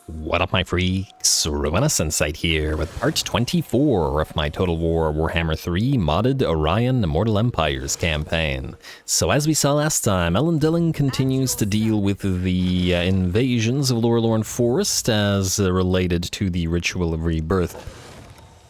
What up, my freaks? RuinusInsight here with part 24 of my Total War Warhammer 3 modded Orion Immortal Empires campaign. So as we saw last time, Elendilling continues to deal with the invasions of Loren Forest as related to the Ritual of Rebirth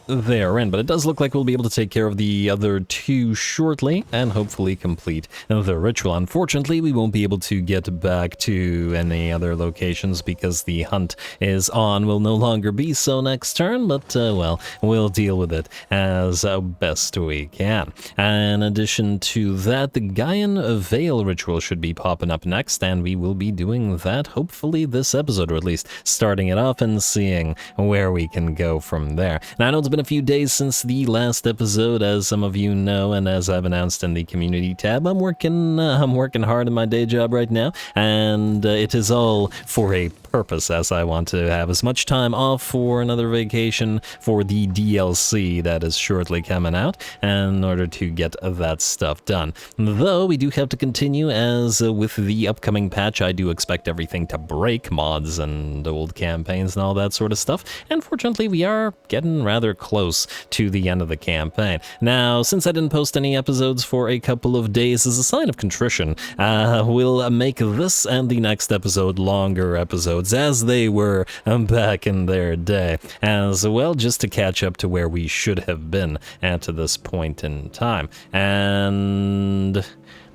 therein, but it does look like we'll be able to take care of the other two shortly and hopefully complete the ritual. Unfortunately, we won't be able to get back to any other locations because the hunt is on. Will no longer be so next turn, but well, we'll deal with it as best we can. In addition to that, the Gaian Veil ritual should be popping up next, and we will be doing that hopefully this episode, or at least starting it off and seeing where we can go from there. Now, I know it's been a few days since the last episode, as some of you know, and as I've announced in the community tab, I'm working hard in my day job right now, and it is all for a purpose, as I want to have as much time off for another vacation for the DLC that is shortly coming out in order to get that stuff done. Though we do have to continue, as with the upcoming patch, I do expect everything to break, mods and old campaigns and all that sort of stuff, and fortunately we are getting rather close to the end of the campaign. Now, since I didn't post any episodes for a couple of days, as a sign of contrition, we'll make this and the next episode longer episodes, as they were back in their day, as well, just to catch up to where we should have been at this point in time. And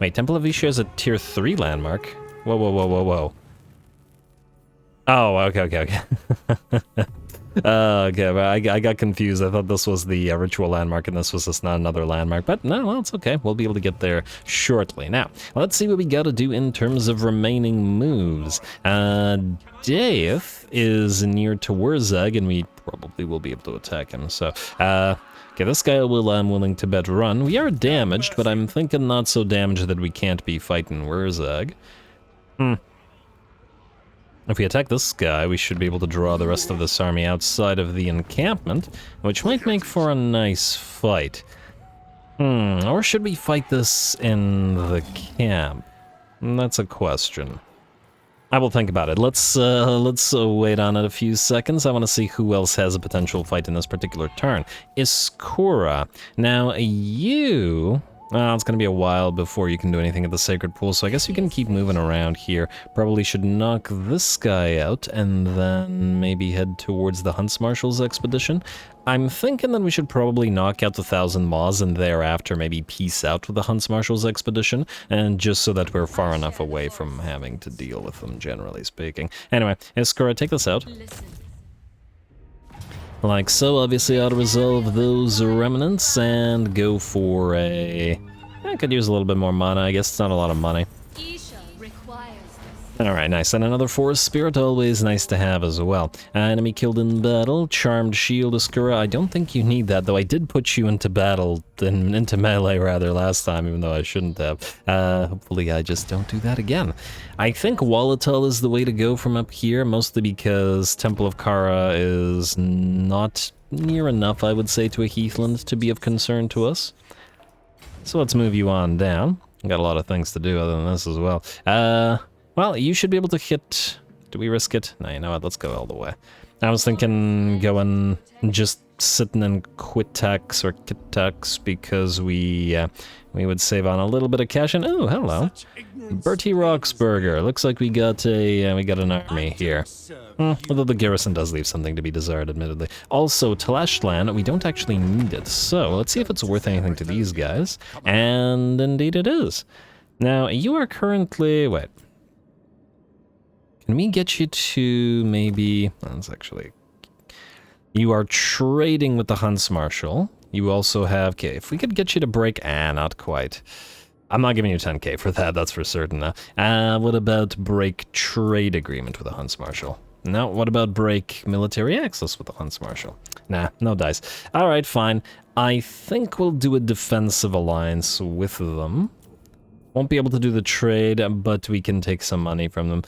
wait, Temple of Isha is a tier 3 landmark. Whoa. Oh, okay. Okay, but I got confused. I thought this was the ritual landmark and this was just not another landmark, but no, well, it's okay. We'll be able to get there shortly. Now, let's see what we got to do in terms of remaining moves. Dave is near to Worzag, and we probably will be able to attack him, so, okay, this guy will, I'm willing to bet, run. We are damaged, but I'm thinking not so damaged that we can't be fighting Worzag. If we attack this guy, we should be able to draw the rest of this army outside of the encampment, which might make for a nice fight. Or should we fight this in the camp? That's a question. I will think about it. Let's wait on it a few seconds. I want to see who else has a potential fight in this particular turn. Iskura. Now, you... Well, it's going to be a while before you can do anything at the Sacred Pool, so I guess you can keep moving around here. Probably should knock this guy out, and then maybe head towards the Hunts Marshal's expedition. I'm thinking that we should probably knock out the 1,000 Maws, and thereafter maybe peace out with the Hunts Marshal's expedition, and just so that we're far enough away from having to deal with them, generally speaking. Anyway, Iskura, take this out. Like so, obviously auto-resolve those remnants and go for a... I could use a little bit more mana, I guess it's not a lot of money. Alright, nice. And another Forest Spirit, always nice to have as well. Enemy killed in battle, Charmed Shield, Iskura. I don't think you need that, though I did put you into battle, into melee rather, last time, even though I shouldn't have. Hopefully I just don't do that again. I think Walatal is the way to go from up here, mostly because Temple of Kara is not near enough, I would say, to a Heathland to be of concern to us. So let's move you on down. Got a lot of things to do other than this as well. Well, you should be able to hit... Do we risk it? No, you know what? Let's go all the way. I was thinking going just sitting in quit-tax or kit-tax because we would save on a little bit of cash. And oh, hello, Bertie Roxburger. Looks like we got an army here. Although the garrison does leave something to be desired, admittedly. Also, Talashlan, we don't actually need it. So let's see if it's worth anything to these guys. And indeed it is. Now you are currently Can we get you to maybe... That's actually... You are trading with the Hunts Marshal. You also have... Okay, if we could get you to break... not quite. I'm not giving you 10k for that, that's for certain. What about break trade agreement with the Hunts Marshal? No, what about break military access with the Hunts Marshal? Nah, no dice. Alright, fine. I think we'll do a defensive alliance with them. Won't be able to do the trade, but we can take some money from them.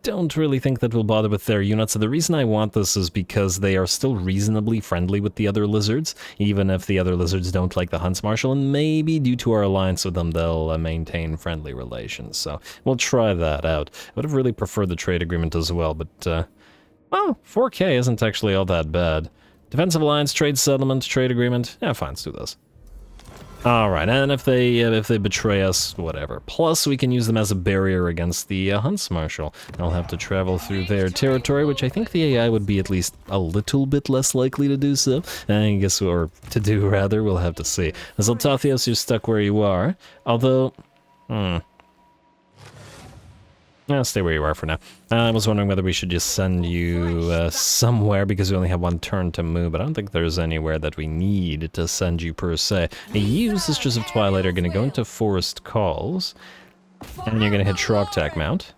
Don't really think that we'll bother with their units. So the reason I want this is because they are still reasonably friendly with the other lizards, even if the other lizards don't like the Hunts Marshal, and maybe due to our alliance with them, they'll maintain friendly relations. So we'll try that out. I would have really preferred the trade agreement as well, but Well, 4K isn't actually all that bad. Defensive alliance, trade settlement, trade agreement. Yeah, fine, let's do this. Alright, and if they betray us, whatever. Plus, we can use them as a barrier against the Hunts Marshal. I'll have to travel through their territory, which I think the AI would be at least a little bit less likely to do so. I guess, or to do rather, we'll have to see. As Altathios, you're stuck where you are. Although, I'll stay where you are for now. I was wondering whether we should just send you somewhere, because we only have one turn to move, but I don't think there's anywhere that we need to send you per se. You, Sisters of Twilight, are going to go into Forest Calls, and you're going to hit Shrogtak Mount.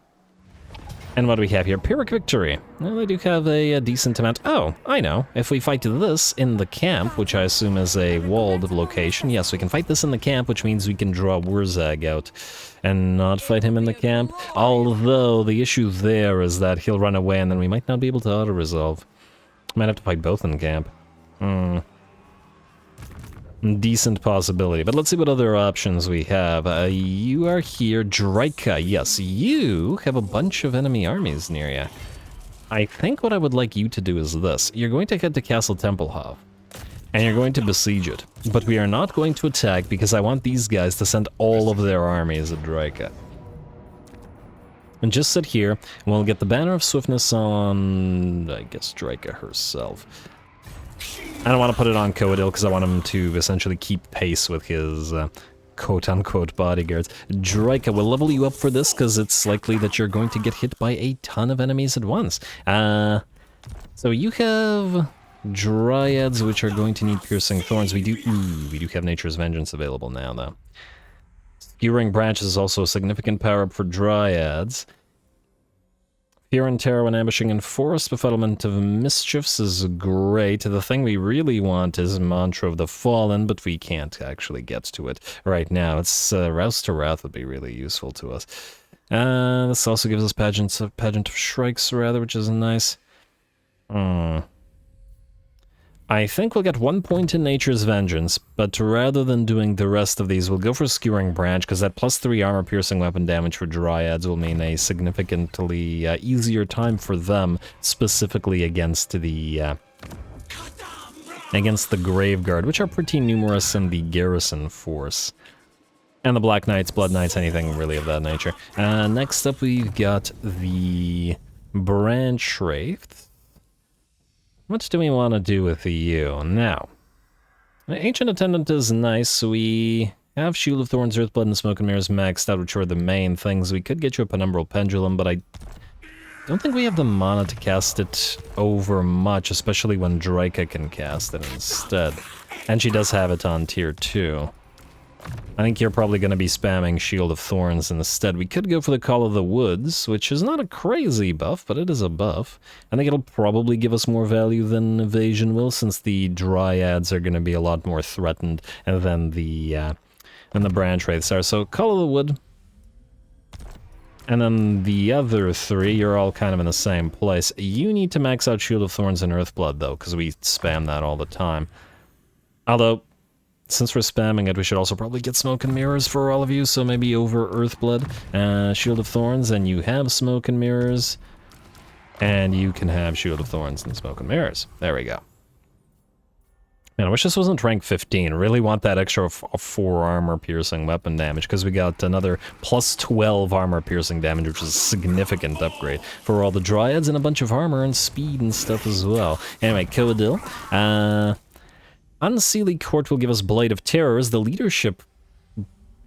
And what do we have here? Pyrrhic Victory. Well, they do have a decent amount. Oh, I know. If we fight this in the camp, which I assume is a walled location, yes, we can fight this in the camp, which means we can draw Worzag out and not fight him in the camp. Although, the issue there is that he'll run away and then we might not be able to auto-resolve. Might have to fight both in camp. Decent possibility, but let's see what other options we have. You are here, Draika. Yes, you have a bunch of enemy armies near you. I think what I would like you to do is this. You're going to head to Castle Tempelhof, and you're going to besiege it. But we are not going to attack because I want these guys to send all of their armies at Draika. And just sit here, and we'll get the Banner of Swiftness on, I guess, Draika herself. I don't want to put it on Coadil because I want him to essentially keep pace with his quote-unquote bodyguards. Draika will level you up for this because it's likely that you're going to get hit by a ton of enemies at once. So you have Dryads, which are going to need Piercing Thorns. We do have Nature's Vengeance available now, though. Skewering Branches is also a significant power-up for Dryads. Fear and Terror when ambushing in forest. Befuddlement of Mischiefs is great. The thing we really want is Mantra of the Fallen, but we can't actually get to it right now. It's Rouse to Wrath would be really useful to us. This also gives us Pageant of Shrikes, rather, which is nice. I think we'll get 1 point in Nature's Vengeance, but rather than doing the rest of these, we'll go for Skewering Branch, because that +3 armor-piercing weapon damage for Dryads will mean a significantly easier time for them, specifically against the Graveguard, which are pretty numerous in the garrison force. And the Black Knights, Blood Knights, anything really of that nature. Next up, we've got the Branch Wraith. What do we want to do with you? Now, Ancient Attendant is nice. We have Shield of Thorns, Earthblood, and Smoke and Mirrors maxed out, which are the main things. We could get you a Penumbral Pendulum, but I don't think we have the mana to cast it over much, especially when Draika can cast it instead. And she does have it on tier 2. I think you're probably going to be spamming Shield of Thorns instead. We could go for the Call of the Woods, which is not a crazy buff, but it is a buff. I think it'll probably give us more value than Evasion will, since the Dryads are going to be a lot more threatened than the Branch Wraiths are. So Call of the Wood. And then the other 3, you're all kind of in the same place. You need to max out Shield of Thorns and Earthblood, though, because we spam that all the time. Although, since we're spamming it, we should also probably get Smoke and Mirrors for all of you, so maybe over Earthblood, Shield of Thorns, and you have Smoke and Mirrors, and you can have Shield of Thorns and Smoke and Mirrors. There we go. Man, I wish this wasn't rank 15. Really want that extra 4 armor-piercing weapon damage, because we got another +12 armor-piercing damage, which is a significant upgrade for all the Dryads, and a bunch of armor and speed and stuff as well. Anyway, Coadil. Unseelie Court will give us Blade of Terrors. The leadership...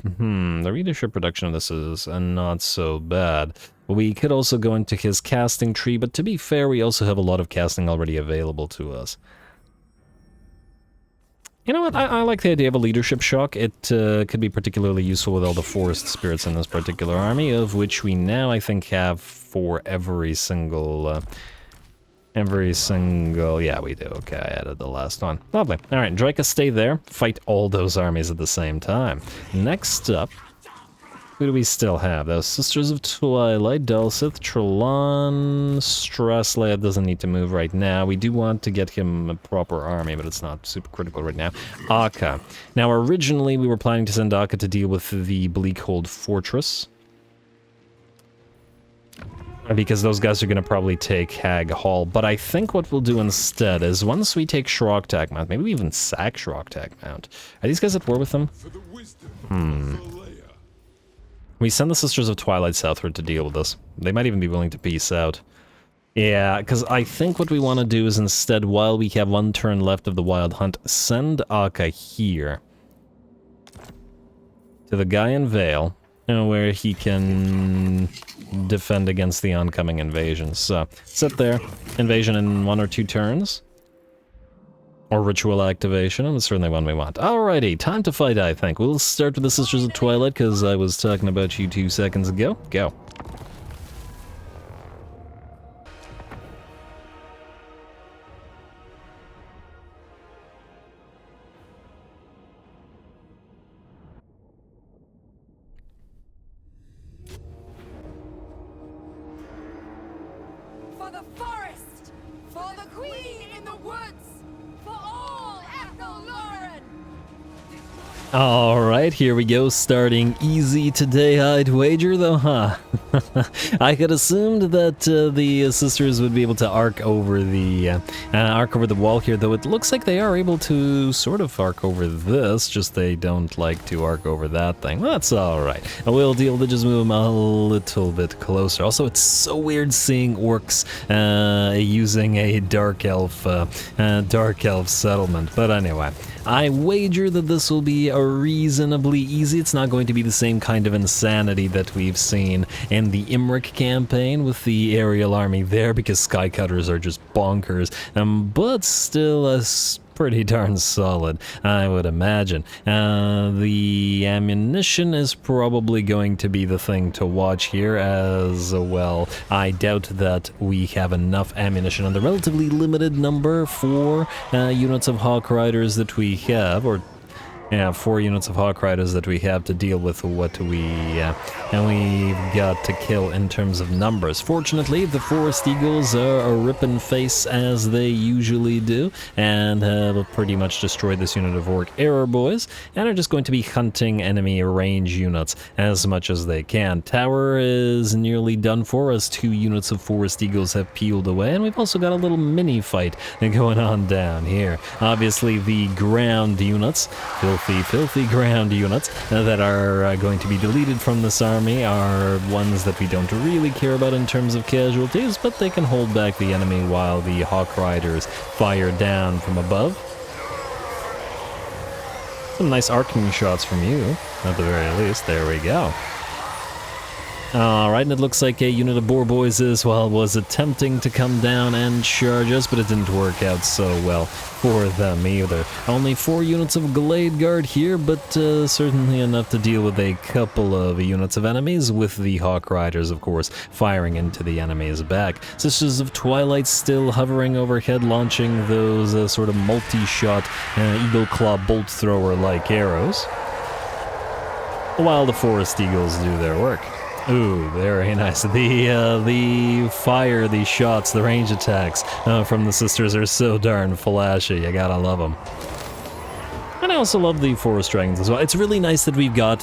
the leadership reduction of this is not so bad. We could also go into his casting tree, but to be fair, we also have a lot of casting already available to us. You know what? I like the idea of a leadership shock. It could be particularly useful with all the forest spirits in this particular army, of which we now, I think, have for every single... yeah, we do. Okay, I added the last one. Lovely. Alright, Draika, stay there. Fight all those armies at the same time. Next up, who do we still have? Those Sisters of Twilight, Dulcith, Trelon, Strasslad doesn't need to move right now. We do want to get him a proper army, but it's not super critical right now. Akka. Now, originally, we were planning to send Akka to deal with the Bleakhold Fortress. because those guys are going to probably take Hag Hall. But I think what we'll do instead is once we take Shrogtag Mount, maybe we even sack Shrogtag Mount. Are these guys at war with them? We send the Sisters of Twilight southward to deal with this. They might even be willing to peace out. Yeah, because I think what we want to do is instead, while we have 1 turn left of the Wild Hunt, send Akka here to the guy in Vale, where he can defend against the oncoming invasion. So, sit there, invasion in 1 or 2 turns. Or ritual activation, and it's certainly one we want. Alrighty, time to fight, I think. We'll start with the Sisters of Twilight, because I was talking about you 2 seconds ago. Go. For the forest! For the queen in the woods! For all Athel Loren! Alright, here we go, starting easy today, I'd wager, though, huh? I had assumed that the sisters would be able to arc over the wall here, though it looks like they are able to sort of arc over this, just they don't like to arc over that thing. That's alright. We'll deal with it, just move them a little bit closer. Also, it's so weird seeing orcs using a dark elf settlement, but anyway. I wager that this will be a reasonably easy. It's not going to be the same kind of insanity that we've seen in the Imric campaign with the aerial army there, because Skycutters are just bonkers, but still pretty darn solid, I would imagine. The ammunition is probably going to be the thing to watch here as well. I doubt that we have enough ammunition on the relatively limited number for units of Hawk Riders that we have, or 4 units of Hawk Riders that we have to deal with what we've got to kill in terms of numbers. Fortunately, the Forest Eagles are a ripping face as they usually do, and have pretty much destroyed this unit of Orc Error Boys, and are just going to be hunting enemy range units as much as they can. Tower is nearly done for as 2 units of Forest Eagles have peeled away, and we've also got a little mini fight going on down here. Obviously, the ground units, filthy ground units that are going to be deleted from this army are ones that we don't really care about in terms of casualties, but they can hold back the enemy while the Hawk Riders fire down from above. Some nice arcing shots from you, at the very least. There we go. Alright, and it looks like a unit of Boar Boys was attempting to come down and charge us, but it didn't work out so well for them either. Only 4 units of Glade Guard here, but certainly enough to deal with a couple of units of enemies, with the Hawk Riders, of course, firing into the enemy's back. Sisters of Twilight still hovering overhead, launching those sort of multi-shot Eagle Claw Bolt Thrower-like arrows, while the Forest Eagles do their work. Ooh, very nice. The fire, the shots, the range attacks from the sisters are so darn flashy. You gotta love them. And I also love the Forest Dragons as well. It's really nice that we've got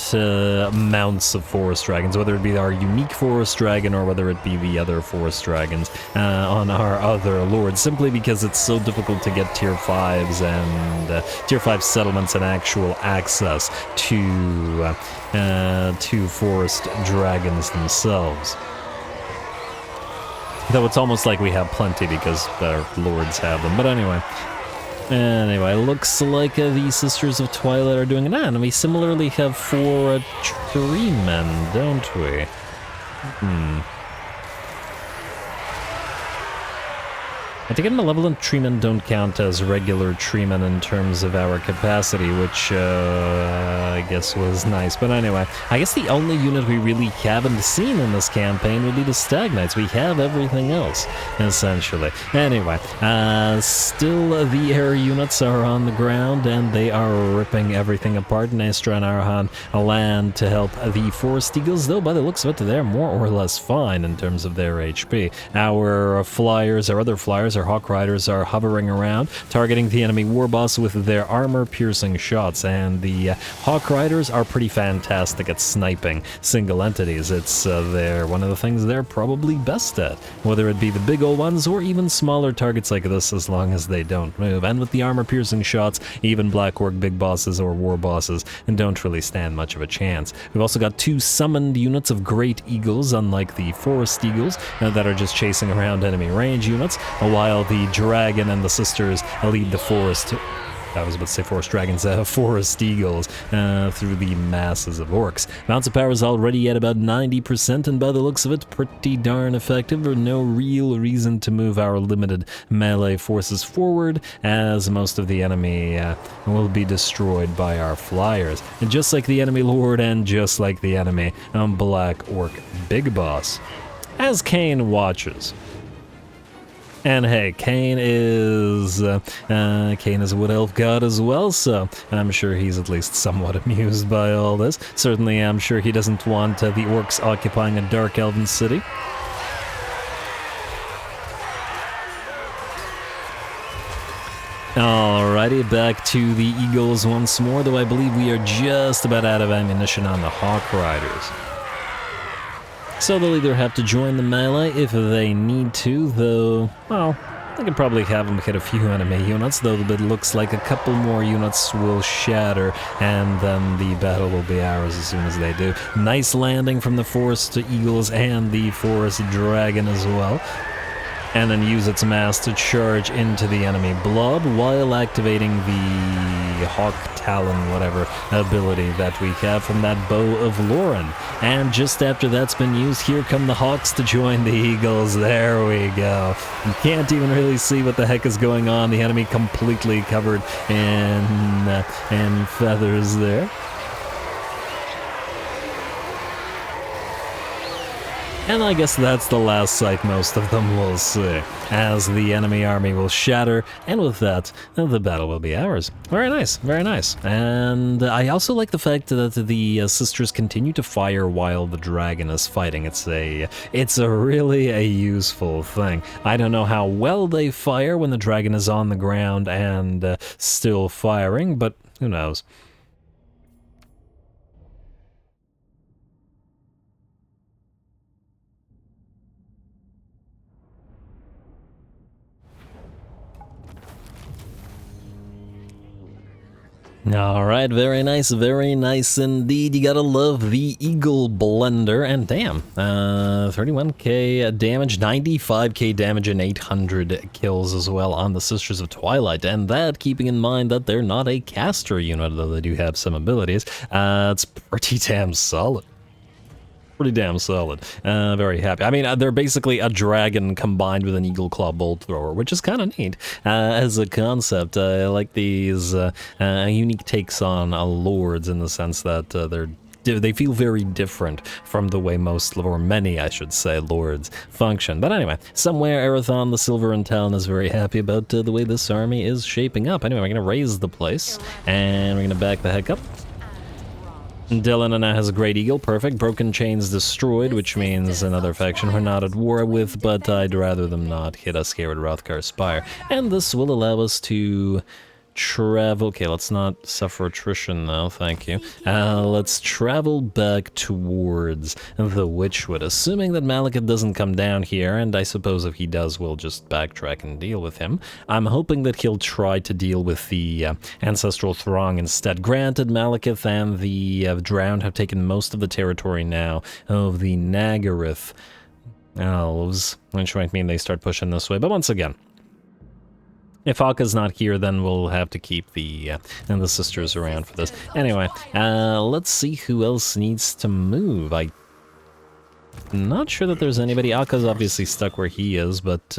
mounts of Forest Dragons, whether it be our unique Forest Dragon or whether it be the other Forest Dragons on our other lords, simply because it's so difficult to get tier 5s and tier 5 settlements and actual access to Forest Dragons themselves. Though it's almost like we have plenty because our lords have them, but anyway. Anyway, looks like the Sisters of Twilight are doing it, and we similarly have 4 tree men, don't we? I think Malevolent Treemen don't count as regular treemen in terms of our capacity, which I guess was nice. But anyway, I guess the only unit we really haven't seen in this campaign would be the Stag Knights. We have everything else, essentially. Anyway, still the air units are on the ground, and they are ripping everything apart. Nestra and Arhan land to help the Forest Eagles, though by the looks of it, they're more or less fine in terms of their HP. Our other flyers or Hawk Riders are hovering around, targeting the enemy warboss with their armor-piercing shots, and the Hawk Riders are pretty fantastic at sniping single entities. It's one of the things they're probably best at, whether it be the big old ones or even smaller targets like this, as long as they don't move. And with the armor-piercing shots, even Black Orc big bosses or war bosses don't really stand much of a chance. We've also got 2 summoned units of Great Eagles, unlike the Forest Eagles, that are just chasing around enemy range units, while the Dragon and the Sisters lead the Forest... I was about to say Forest Dragons, Forest Eagles, through the masses of orcs. Mounts of Power is already at about 90%, and by the looks of it, pretty darn effective. There's no real reason to move our limited melee forces forward, as most of the enemy will be destroyed by our flyers. And just like the enemy Lord, and just like the enemy Black Orc Big Boss. As Cain watches. And hey, Cain is a Wood Elf god as well, so I'm sure he's at least somewhat amused by all this. Certainly, I'm sure he doesn't want the orcs occupying a dark elven city. Alrighty, back to the Eagles once more, though I believe we are just about out of ammunition on the Hawk Riders. So they'll either have to join the melee if they need to, though, well, they can probably have them hit a few enemy units, though it looks like a couple more units will shatter, and then the battle will be ours as soon as they do. Nice landing from the Forest Eagles and the Forest Dragon as well. And then use its mass to charge into the enemy blob while activating the Hawk Talon, whatever ability that we have from that Bow of Loren. And just after that's been used, here come the Hawks to join the Eagles. There we go. You can't even really see what the heck is going on. The enemy completely covered in feathers there. And I guess that's the last sight most of them will see, as the enemy army will shatter, and with that, the battle will be ours. Very nice, very nice. And I also like the fact that the sisters continue to fire while the dragon is fighting. It's a really useful thing. I don't know how well they fire when the dragon is on the ground and still firing, but who knows. Alright, very nice indeed. You gotta love the Eagle Blender, and damn, 31k damage, 95k damage, and 800 kills as well on the Sisters of Twilight, and that, keeping in mind that they're not a caster unit, though they do have some abilities, it's pretty damn solid. Pretty damn solid. Very happy. I mean, they're basically a dragon combined with an eagle claw bolt thrower, which is kind of neat as a concept. I like these unique takes on lords in the sense that they feel very different from the way most, or many, I should say, lords function. But anyway, somewhere Arathon the Silver in town is very happy about the way this army is shaping up. Anyway, we're going to raise the place, and we're going to back the heck up. Dylan now has a Great Eagle, perfect. Broken Chains destroyed, which means another faction we're not at war with, but I'd rather them not hit us here at Hrothgar Spire. And this will allow us to travel... Okay, let's not suffer attrition now, thank you. Let's travel back towards the Witchwood, assuming that Malekith doesn't come down here, and I suppose if he does, we'll just backtrack and deal with him. I'm hoping that he'll try to deal with the Ancestral Throng instead. Granted, Malekith and the Drowned have taken most of the territory now of the Nagaryth Elves, which might mean they start pushing this way, but once again, if Aka's not here, then we'll have to keep the sisters around for this. Anyway, let's see who else needs to move. I'm not sure that there's anybody. Aka's obviously stuck where he is, but,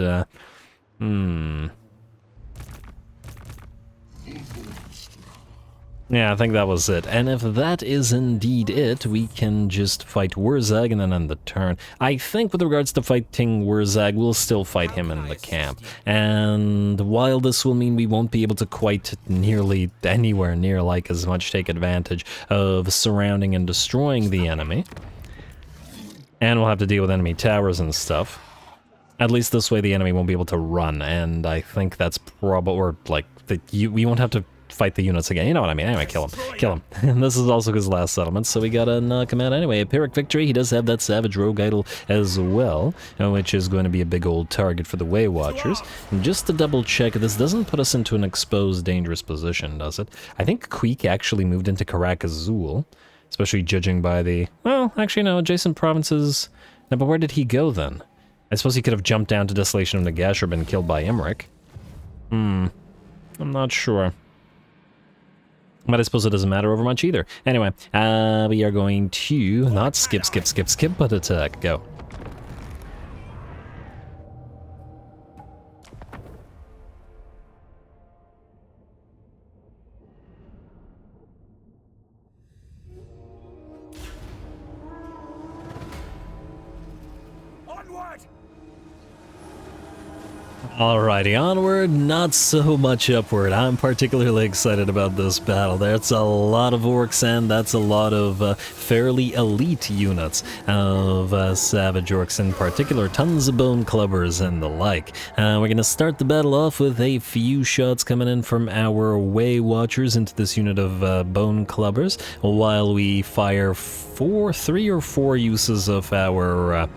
Yeah, I think that was it. And if that is indeed it, we can just fight Worzag and then end the turn. I think with regards to fighting Worzag, we'll still fight him in the camp. And while this will mean we won't be able to quite nearly anywhere near like as much take advantage of surrounding and destroying the enemy, and we'll have to deal with enemy towers and stuff, At least this way the enemy won't be able to run, and I think that's probably, or like, we won't have to fight the units again. You know what I mean? Anyway, kill him. Kill him. And this is also his last settlement, so we gotta knock him out anyway. A Pyrrhic Victory, he does have that Savage Rogue Idol as well, which is going to be a big old target for the Way Watchers. And just to double check, this doesn't put us into an exposed, dangerous position, does it? I think Queek actually moved into Karak Azul, especially judging by the... Well, actually no, adjacent provinces... No, but where did he go then? I suppose he could have jumped down to Desolation of Nagash or been killed by Imric. I'm not sure. But I suppose it doesn't matter over much either. Anyway, we are going to not skip, but attack. Go. Alrighty, onward, not so much upward. I'm particularly excited about this battle. That's a lot of orcs, and that's a lot of fairly elite units of savage orcs in particular. Tons of bone clubbers and the like. We're going to start the battle off with a few shots coming in from our Way Watchers into this unit of bone clubbers, while we fire 3 or 4 uses of our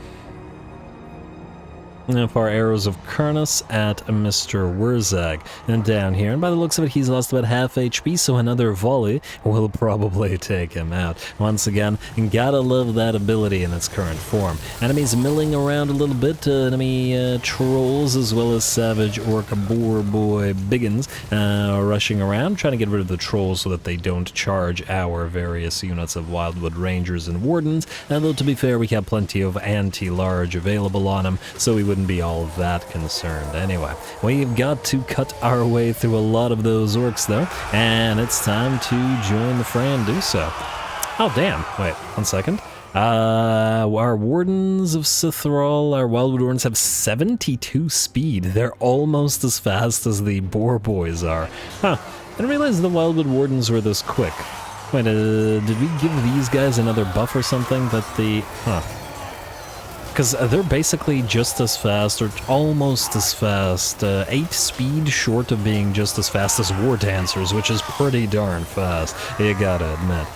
arrows of Ruinous at Mr. Worzag. And down here, and by the looks of it, he's lost about half HP, so another volley will probably take him out. Once again, gotta love that ability in its current form. Enemies milling around a little bit, enemy trolls as well as savage orc boar boy biggins rushing around, trying to get rid of the trolls so that they don't charge our various units of Wildwood Rangers and Wardens, although to be fair, we have plenty of anti-large available on them, so we wouldn't be all that concerned. Anyway, we've got to cut our way through a lot of those orcs though, and it's time to join the fray and do so. Oh damn, wait, 1 second. Our Wardens of Sithral, our Wildwood Wardens have 72 speed. They're almost as fast as the Boar Boys are. Huh, I didn't realize the Wildwood Wardens were this quick. Wait, did we give these guys another buff or something that the... Because they're basically just as fast, or almost as fast, 8 speed short of being just as fast as War Dancers, which is pretty darn fast, you gotta admit.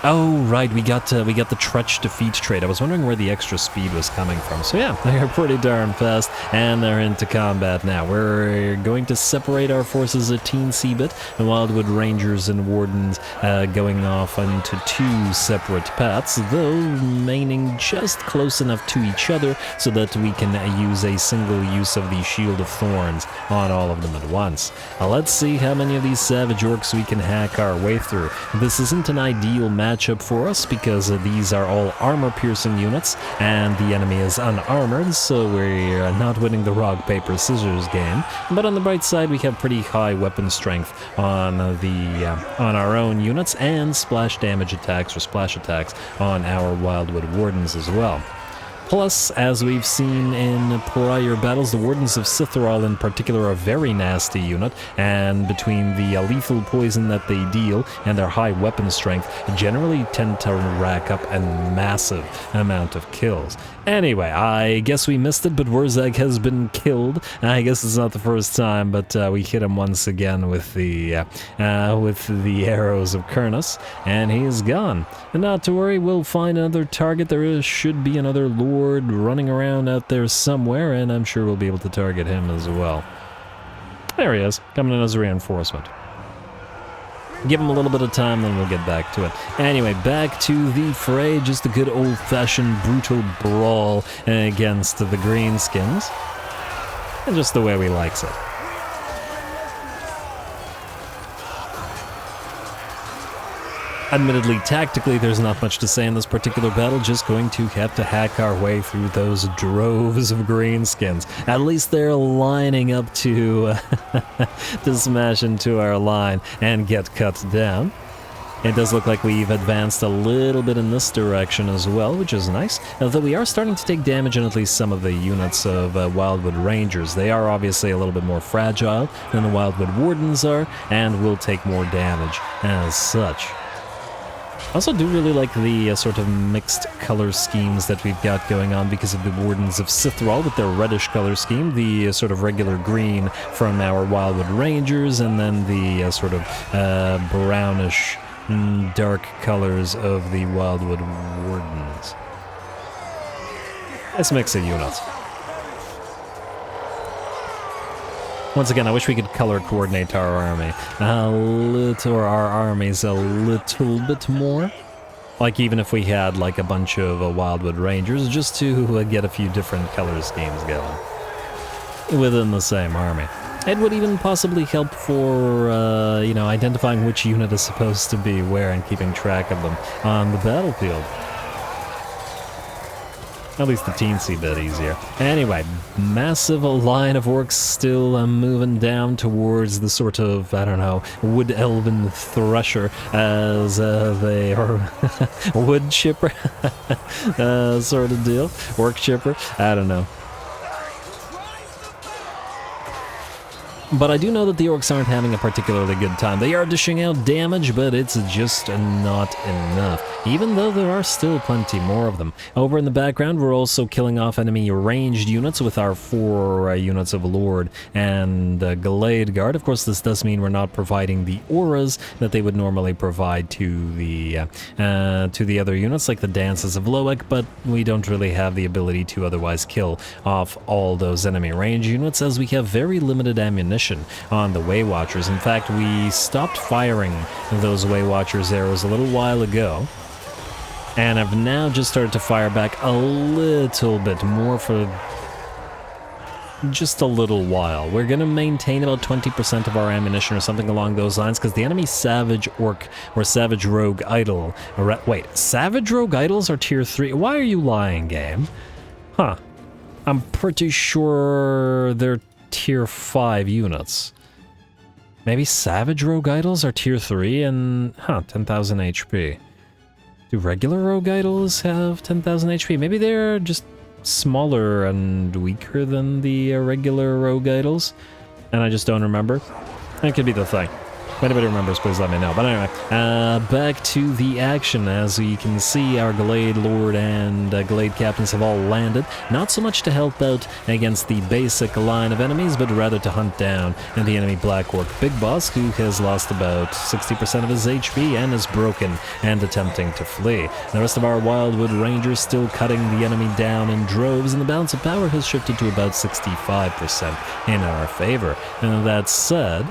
Oh, right, we got the Tretch Defeat trait. I was wondering where the extra speed was coming from. So yeah, they're pretty darn fast, and they're into combat now. We're going to separate our forces a teensy bit, the Wildwood Rangers and Wardens going off into 2 separate paths, though remaining just close enough to each other so that we can use a single use of the Shield of Thorns on all of them at once. Now, let's see how many of these savage orcs we can hack our way through. This isn't an ideal matchup for us because these are all armor-piercing units and the enemy is unarmored, so we're not winning the rock, paper, scissors game. But on the bright side, we have pretty high weapon strength on our own units, and splash damage attacks or splash attacks on our Wildwood Wardens as well. Plus, as we've seen in prior battles, the Wardens of Sithral in particular are a very nasty unit, and between the lethal poison that they deal and their high weapon strength, generally tend to rack up a massive amount of kills. Anyway, I guess we missed it, but Worzag has been killed. I guess it's not the first time, but we hit him once again with the arrows of Ruinous, and he's gone. And not to worry, we'll find another target. There should be another Lord running around out there somewhere, and I'm sure we'll be able to target him as well. There he is, coming in as a reinforcement. Give him a little bit of time, then we'll get back to it. Anyway, back to the fray, just a good old-fashioned brutal brawl against the Greenskins. And just the way we likes it. Admittedly, tactically, there's not much to say in this particular battle, just going to have to hack our way through those droves of greenskins. At least they're lining up to, to smash into our line and get cut down. It does look like we've advanced a little bit in this direction as well, which is nice, although we are starting to take damage on at least some of the units of Wildwood Rangers. They are obviously a little bit more fragile than the Wildwood Wardens are, and will take more damage as such. I also do really like the sort of mixed color schemes that we've got going on because of the Wardens of Sithrall with their reddish color scheme, the sort of regular green from our Wildwood Rangers, and then the sort of brownish dark colors of the Wildwood Wardens. Nice mix of units. Once again, I wish we could color coordinate our army or our armies a little bit more. Like even if we had like a bunch of Wildwood Rangers, just to get a few different color schemes going within the same army. It would even possibly help for, you know, identifying which unit is supposed to be where and keeping track of them on the battlefield. At least the teensy bit easier. Anyway, massive line of orcs still moving down towards the sort of, I don't know, wood elven thresher as they are wood chipper sort of deal. Orc chipper, I don't know. But I do know that the orcs aren't having a particularly good time. They are dishing out damage, but it's just not enough, even though there are still plenty more of them. Over in the background, we're also killing off enemy ranged units with our 4 units of Lord and Glade Guard. Of course, this does mean we're not providing the auras that they would normally provide to the other units, like the Dances of Loek, but we don't really have the ability to otherwise kill off all those enemy range units, as we have very limited ammunition on the Way Watchers. In fact, we stopped firing those Way Watchers arrows a little while ago, and have now just started to fire back a little bit more for just a little while. We're going to maintain about 20% of our ammunition or something along those lines, because the enemy Savage Orc or Savage Rogue Idol... Wait, Savage Rogue Idols are tier 3? Why are you lying, game? Huh. I'm pretty sure they're tier 5 units. Maybe Savage Rogue Idols are tier 3 and... 10,000 HP. Do regular Rogue Idols have 10,000 HP? Maybe they're just smaller and weaker than the regular Rogue Idols, and I just don't remember. That could be the thing. If anybody remembers, please let me know. But anyway, back to the action. As you can see, our Glade Lord and Glade Captains have all landed. Not so much to help out against the basic line of enemies, but rather to hunt down the enemy Black Orc Big Boss, who has lost about 60% of his HP and is broken and attempting to flee. The rest of our Wildwood Rangers still cutting the enemy down in droves, and the balance of power has shifted to about 65% in our favor. And that said,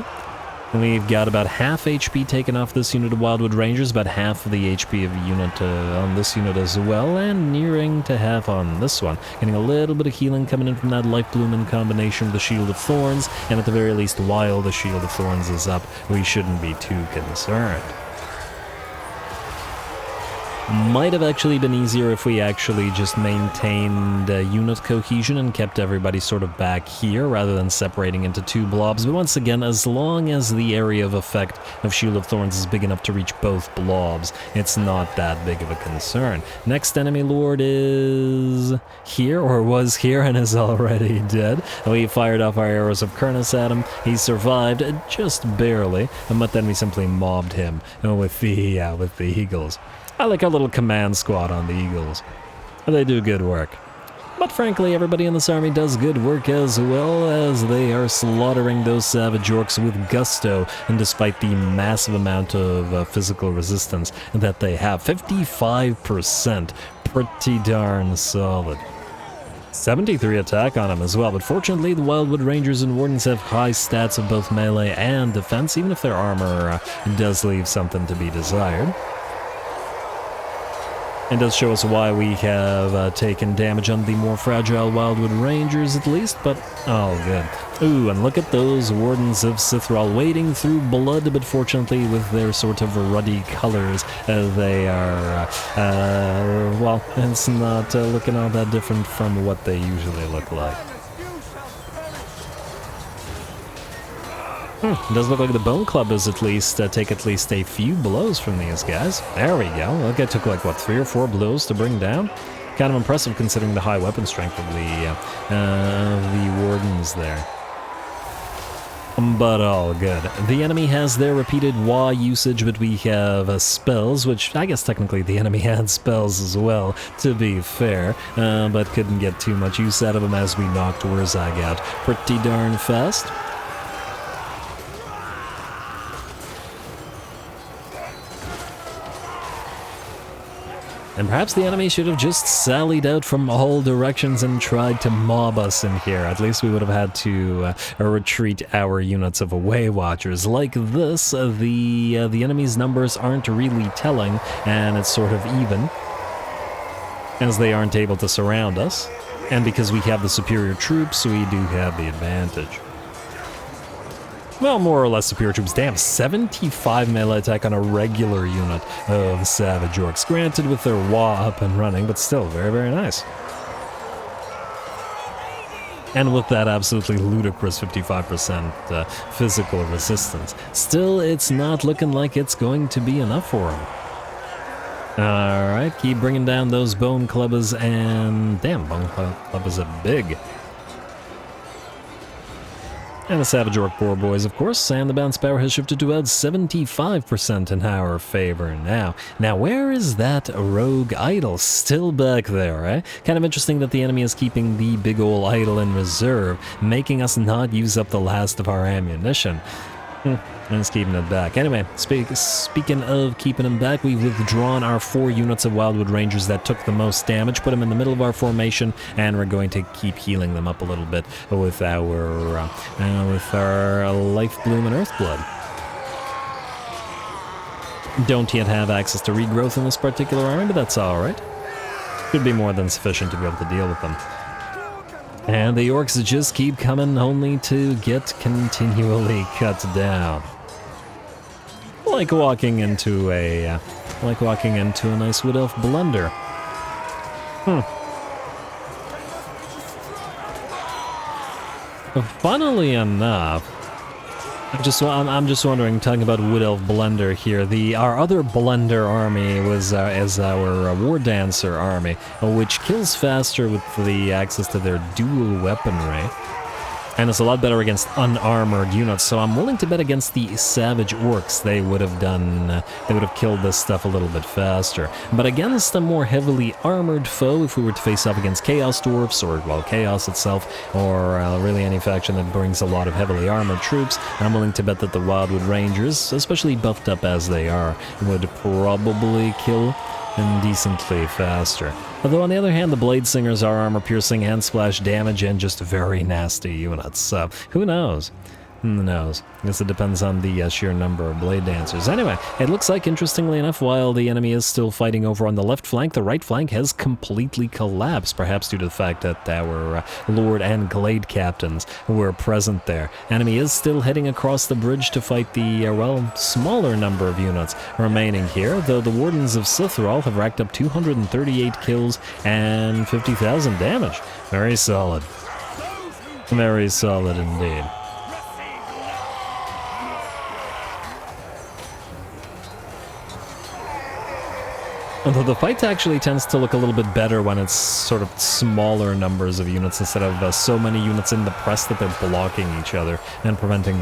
we've got about half HP taken off this unit of Wildwood Rangers, about half of the HP of the unit on this unit as well, and nearing to half on this one. Getting a little bit of healing coming in from that Life Bloom in combination with the Shield of Thorns, and at the very least, while the Shield of Thorns is up, we shouldn't be too concerned. Might have actually been easier if we actually just maintained unit cohesion and kept everybody sort of back here rather than separating into 2 blobs. But once again, as long as the area of effect of Shield of Thorns is big enough to reach both blobs, it's not that big of a concern. Next enemy lord is here, or was here, and is already dead. We fired off our arrows of Kurnus at him. He survived just barely, but then we simply mobbed him with the Eagles. I like our little command squad on the Eagles. They do good work. But frankly, everybody in this army does good work as well, as they are slaughtering those Savage Orcs with gusto, and despite the massive amount of physical resistance that they have. 55%. Pretty darn solid. 73 attack on him as well, but fortunately the Wildwood Rangers and Wardens have high stats of both melee and defense, even if their armor does leave something to be desired. It does show us why we have taken damage on the more fragile Wildwood Rangers at least, but oh good. Ooh, and look at those Wardens of Sithrall wading through blood, but fortunately with their sort of ruddy colors, they are, well, it's not looking all that different from what they usually look like. It does look like the Bone Club is at least take at least a few blows from these guys. There we go. That guy took like, what, 3 or 4 blows to bring down? Kind of impressive considering the high weapon strength of the Wardens there. but all good. The enemy has their repeated Wa usage, but we have spells, which I guess technically the enemy had spells as well, to be fair, but couldn't get too much use out of them as we knocked Worzag out pretty darn fast. And perhaps the enemy should have just sallied out from all directions and tried to mob us in here. At least we would have had to retreat our units of away watchers. Like this, the enemy's numbers aren't really telling, and it's sort of even, as they aren't able to surround us. And because we have the superior troops, we do have the advantage. Well, more or less superior troops. Damn, 75 melee attack on a regular unit of Savage Orcs. Granted, with their Wa up and running, but still very, very nice. And with that absolutely ludicrous 55% physical resistance. Still, it's not looking like it's going to be enough for them. Alright, keep bringing down those Bone Clubbers, and damn, Bone Clubbers are big. And the Savage Orc Boar Boys, of course, and the bounce power has shifted to about 75% in our favor now. Now, where is that rogue idol? Still back there, eh? Kind of interesting that the enemy is keeping the big ol' idol in reserve, making us not use up the last of our ammunition. And it's keeping it back. Anyway, speaking of keeping them back, we've withdrawn our 4 units of Wildwood Rangers that took the most damage, put them in the middle of our formation, and we're going to keep healing them up a little bit with our Life Bloom and Earthblood. Don't yet have access to regrowth in this particular army, but that's alright. Could be more than sufficient to be able to deal with them. And the orcs just keep coming, only to get continually cut down. Like walking into a nice wood elf blender. Funnily enough, I'm just wondering, talking about Wood Elf Blender here, our other Blender army was as our War Dancer army, which kills faster with the access to their dual weaponry. And it's a lot better against unarmored units, so I'm willing to bet against the Savage Orcs they would have killed this stuff a little bit faster. But against a more heavily armored foe, if we were to face off against Chaos Dwarfs, or, well, Chaos itself, or really any faction that brings a lot of heavily armored troops, I'm willing to bet that the Wildwood Rangers, especially buffed up as they are, would probably kill indecently faster. Although on the other hand, the Blade Singers are armor-piercing and splash damage and just very nasty units, so who knows? Who knows? I guess it depends on the sheer number of Blade Dancers. Anyway, it looks like, interestingly enough, while the enemy is still fighting over on the left flank, the right flank has completely collapsed, perhaps due to the fact that our Lord and Glade Captains were present there. Enemy is still heading across the bridge to fight the, smaller number of units remaining here, though the Wardens of Sithral have racked up 238 kills and 50,000 damage. Very solid. Very solid indeed. Although the fight actually tends to look a little bit better when it's sort of smaller numbers of units instead of so many units in the press that they're blocking each other and preventing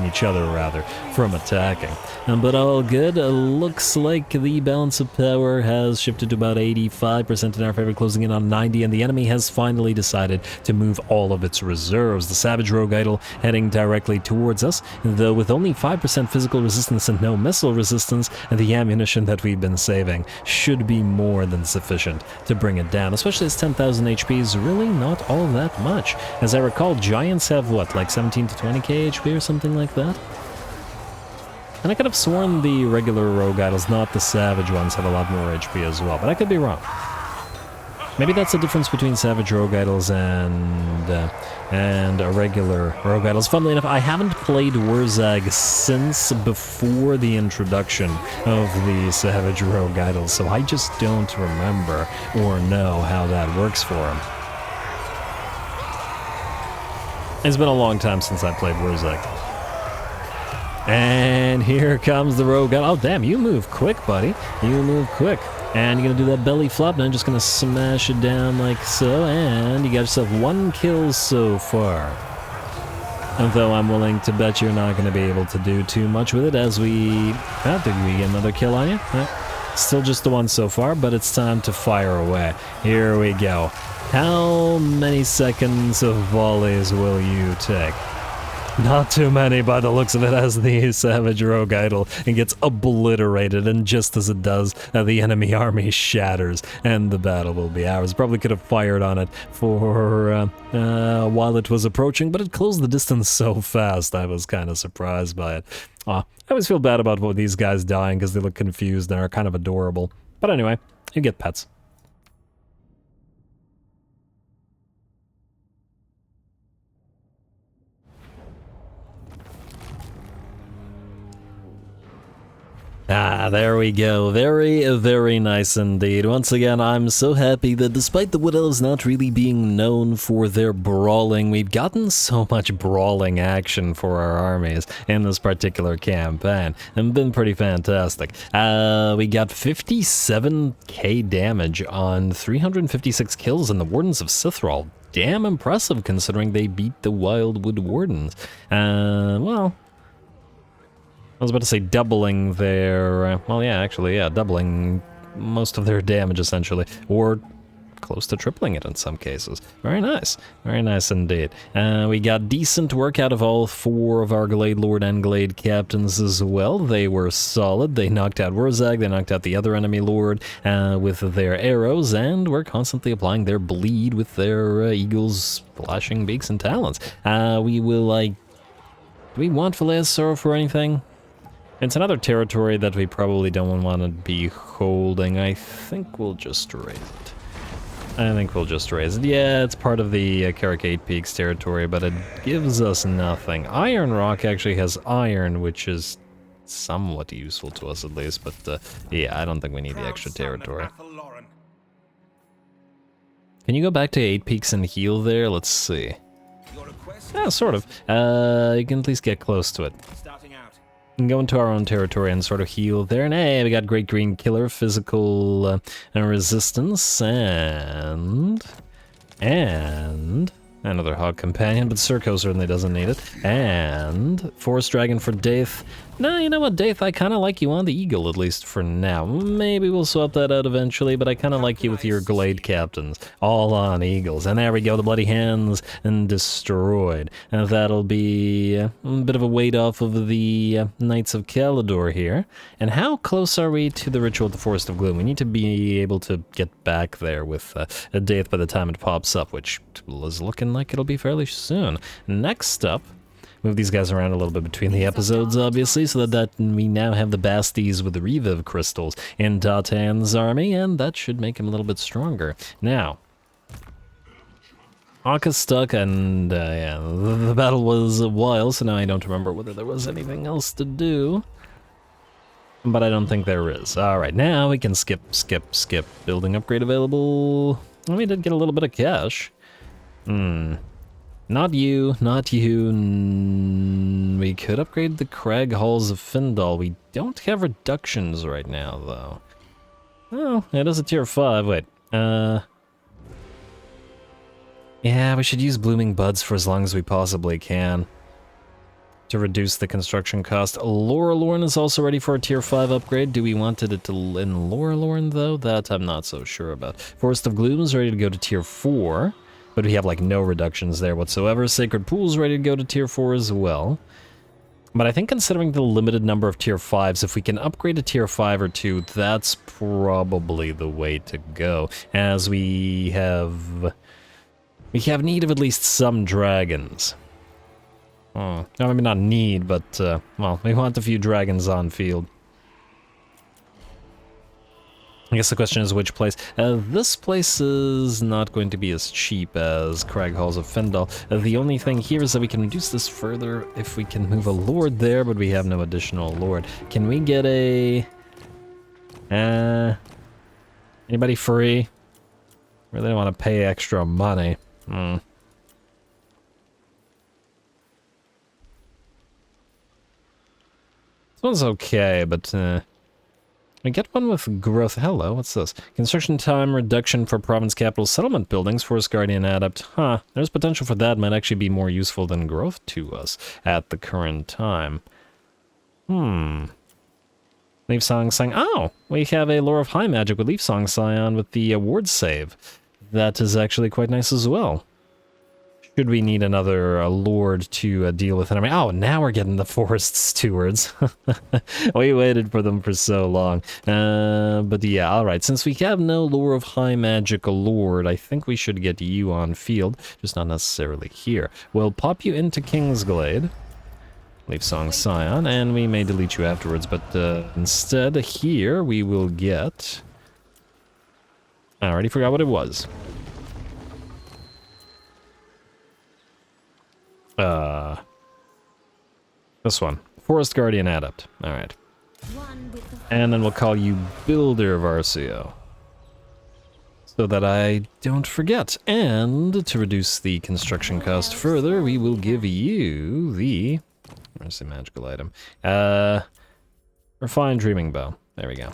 each other rather from attacking. But all good. Looks like the balance of power has shifted to about 85% in our favor, closing in on 90, and the enemy has finally decided to move all of its reserves. The Savage Rogue Idol heading directly towards us, though with only 5% physical resistance and no missile resistance, the ammunition that we've been saving should be more than sufficient to bring it down, especially as 10,000 HP is really not all that much. As I recall, Giants have what, like 17 to 20k HP or something like that? And I could have sworn the regular Rogue Idols, not the Savage ones, have a lot more HP as well, but I could be wrong. Maybe that's the difference between Savage Rogue Idols and regular Rogue Idols. Funnily enough, I haven't played Worzag since before the introduction of the Savage Rogue Idols, so I just don't remember or know how that works for him. It's been a long time since I played Worzag. And here comes the Rogue Idol. Oh, damn, you move quick, buddy. You move quick. And you're gonna do that belly flop, and I'm just gonna smash it down like so, and you got yourself 1 kill so far. Though I'm willing to bet you're not going to be able to do too much with it as we... did we get another kill on you? Still just the one so far, but it's time to fire away. Here we go. How many seconds of volleys will you take? Not too many by the looks of it, as the Savage Rogue Idol and gets obliterated, and just as it does, the enemy army shatters, and the battle will be ours. Probably could have fired on it for while it was approaching, but it closed the distance so fast, I was kind of surprised by it. I always feel bad about these guys dying because they look confused and are kind of adorable. But anyway, you get pets. There we go. Very, very nice indeed. Once again, I'm so happy that despite the Wood Elves not really being known for their brawling, we've gotten so much brawling action for our armies in this particular campaign. And been pretty fantastic. We got 57k damage on 356 kills in the Wardens of Sithrall. Damn impressive considering they beat the Wildwood Wardens. Well... I was about to say doubling their, well, yeah, actually, yeah, doubling most of their damage, essentially, or close to tripling it in some cases. Very nice indeed. We got decent work out of all 4 of our Glade Lord and Glade Captains as well. They were solid. They knocked out Worzag, they knocked out the other enemy Lord with their arrows, and were constantly applying their bleed with their eagles, flashing beaks, and talons. We will, like, do we want Phileas Sorrow for anything? It's another territory that we probably don't want to be holding. I think we'll just raise it. Yeah, it's part of the Carrick Peaks territory, but it gives us nothing. Iron Rock actually has iron, which is somewhat useful to us at least, but yeah, I don't think we need the extra territory. Can you go back to 8 Peaks and heal there? Let's see. Yeah, sort of. You can at least get close to it. And go into our own territory and sort of heal there. And hey, we got Great Green Killer, physical resistance, and another Hog Companion, but Circo certainly doesn't need it. And Forest Dragon for Daith. No, you know what, Daith, I kind of like you on the Eagle, at least for now. Maybe we'll swap that out eventually, but I kind of like you with your Glade Captains, all on Eagles. And there we go, the Bloody Hands and destroyed. And that'll be a bit of a weight off of the Knights of Calidor here. And how close are we to the Ritual of the Forest of Gloom? We need to be able to get back there with a Daith by the time it pops up, which is looking like it'll be fairly soon. Next up, move these guys around a little bit between the episodes, obviously, so that we now have the Basties with the Reviv crystals in Tatan's army, and that should make him a little bit stronger. Now, Aka's stuck, and yeah, the battle was a while, so now I don't remember whether there was anything else to do. But I don't think there is. Alright, now we can skip. Building upgrade available. Well, we did get a little bit of cash. Not you. We could upgrade the Crag Halls of Findal. We don't have reductions right now, though. Oh, it is a tier 5. Wait. Yeah, we should use Blooming Buds for as long as we possibly can to reduce the construction cost. Lorelorn is also ready for a tier 5 upgrade. Do we want it to in Lorelorn, though? That I'm not so sure about. Forest of Gloom is ready to go to tier 4. But we have like no reductions there whatsoever. Sacred Pool's ready to go to tier 4 as well. But I think considering the limited number of tier 5s, if we can upgrade a tier 5 or 2, that's probably the way to go. As we have need of at least some dragons. Oh, maybe not need, but well, we want a few dragons on field. I guess the question is which place. This place is not going to be as cheap as Crag Halls of Findal. The only thing here is that we can reduce this further if we can move a Lord there, but we have no additional Lord. Can we get a... anybody free? Really don't want to pay extra money. This one's okay, but... We get one with growth. Hello, what's this? Construction time reduction for province capital settlement buildings. Forest Guardian Adept. Huh, there's potential for that. Might actually be more useful than growth to us at the current time. Leaf Song Scion. Oh, we have a Lore of High Magic with Leaf Song Scion with the ward save. That is actually quite nice as well. Should we need another lord to deal with enemy? Oh, now we're getting the forest stewards. We waited for them for so long. But yeah, alright. Since we have no Lore of High Magic lord, I think we should get you on field. Just not necessarily here. We'll pop you into Kingsglade. Leaf Song Scion, and we may delete you afterwards, but instead here we will get... I already forgot what it was. This one. Forest Guardian Adept. Alright. And then we'll call you Builder Varcio. So that I don't forget. And to reduce the construction cost further, we will give you the... Where's the magical item? Refined Dreaming Bow. There we go.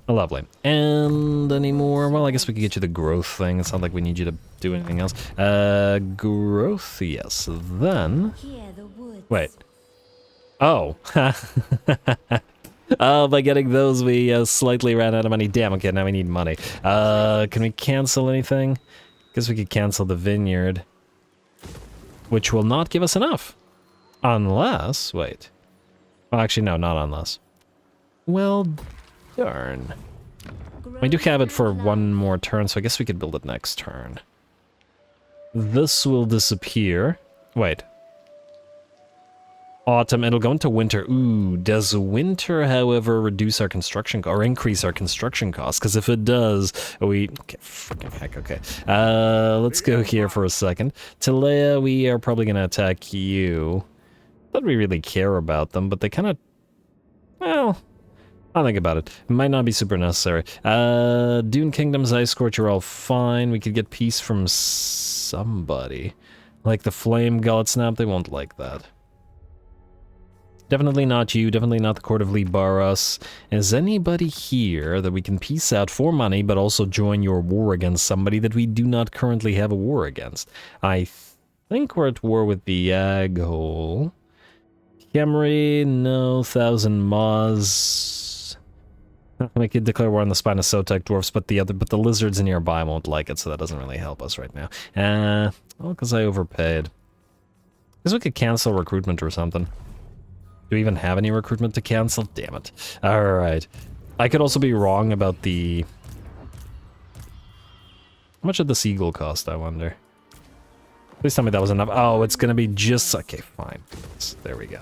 Lovely. And any more? Well, I guess we could get you the growth thing. It's not like we need you to do anything else. Growth, yes. Then... Wait. Oh. Oh, by getting those, we slightly ran out of money. Damn, okay, now we need money. Can we cancel anything? Guess we could cancel the vineyard. Which will not give us enough. Unless... Wait. Well, actually, no, not unless. Well... Darn. We do have it for one more turn, so I guess we could build it next turn. This will disappear. Wait. Autumn, it'll go into winter. Ooh, does winter, however, reduce our construction or increase our construction costs? Because if it does, we... Okay, freaking heck, okay. Let's go here for a second. Talea, we are probably going to attack you. Not that we really care about them, but they kind of... Well... I'll think about it. It might not be super necessary. Dune Kingdom's Ice Scorch are all fine. We could get peace from somebody. Like the Flame Gullet Snap, they won't like that. Definitely not you, definitely not the Court of Libaras. Is anybody here that we can peace out for money, but also join your war against somebody that we do not currently have a war against? I think we're at war with the Aghole. Khemri, no. Thousand Maws. We could declare war on the Spinosotek dwarfs, but the lizards nearby won't like it, so that doesn't really help us right now. Well, because I overpaid. Guess we could cancel recruitment or something. Do we even have any recruitment to cancel? Damn it. Alright. I could also be wrong about the... How much did the seagull cost, I wonder? Please tell me that was enough. Oh, it's gonna be just... Okay, fine. There we go.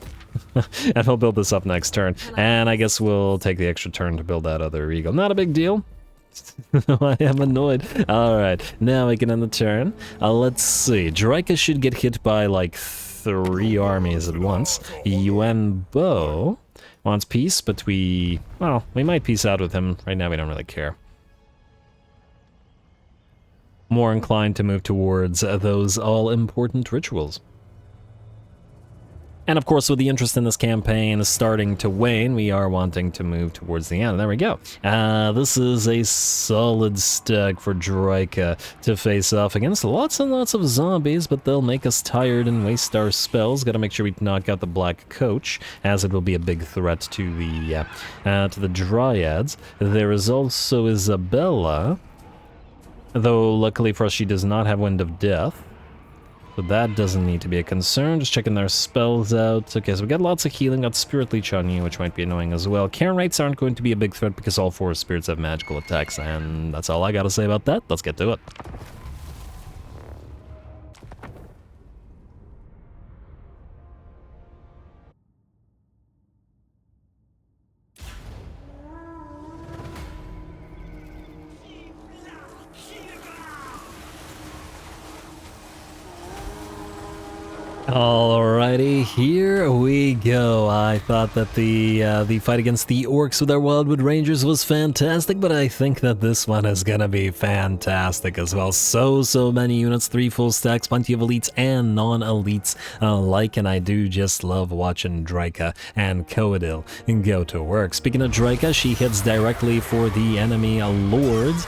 And we'll build this up next turn. And I guess we'll take the extra turn to build that other eagle. Not a big deal. I am annoyed. Alright, now we can end the turn. Let's see. Draika should get hit by like 3 armies at once. Yuan Bo wants peace, but we might peace out with him. Right now we don't really care. More inclined to move towards those all-important rituals. And of course, with the interest in this campaign starting to wane, we are wanting to move towards the end. There we go. This is a solid stack for Draika to face off against. Lots and lots of zombies, but they'll make us tired and waste our spells. Gotta make sure we knock out the Black Coach, as it will be a big threat to the Dryads. There is also Isabella, though luckily for us, she does not have Wind of Death. So that doesn't need to be a concern. Just checking their spells out. Okay, so we got lots of healing. Got Spirit Leech on you, which might be annoying as well. Cairn Rates aren't going to be a big threat because all 4 spirits have magical attacks, and that's all I gotta say about that. Let's get to it. Alrighty, here we go. I thought that the fight against the orcs with our Wildwood Rangers was fantastic, but I think that this one is gonna be fantastic as well. So many units, 3 full stacks, plenty of elites and non-elites alike, and I do just love watching Draika and Coadil go to work. Speaking of Draika, she hits directly for the enemy lords.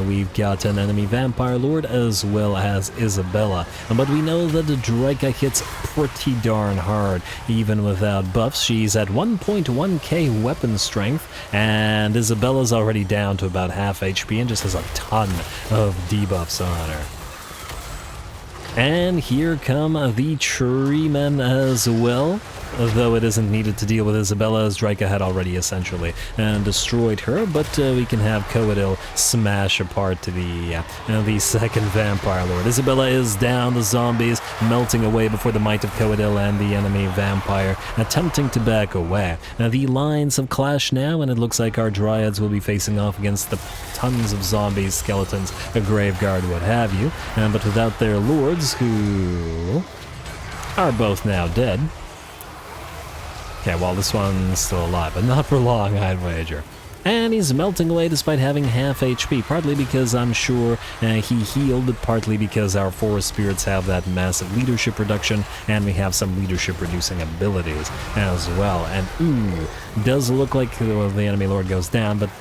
We've got an enemy vampire lord as well as Isabella, but we know that the Draika hits pretty darn hard, even without buffs. She's at 1.1k weapon strength, and Isabella's already down to about half HP and just has a ton of debuffs on her. And here come the treemen as well, though it isn't needed to deal with Isabella, as Draika had already essentially destroyed her, but we can have Coadil smash apart to the second Vampire Lord. Isabella is down, the zombies melting away before the might of Coadil and the enemy Vampire, attempting to back away. The lines have clashed now, and it looks like our Dryads will be facing off against the tons of zombies, skeletons, a Graveguard, what have you, but without their lords, who are both now dead. Okay, well, this one's still alive, but not for long, I'd wager. And he's melting away despite having half HP, partly because I'm sure he healed, but partly because our Forest Spirits have that massive leadership reduction, and we have some leadership reducing abilities as well. And ooh, does look like well, the enemy lord goes down, but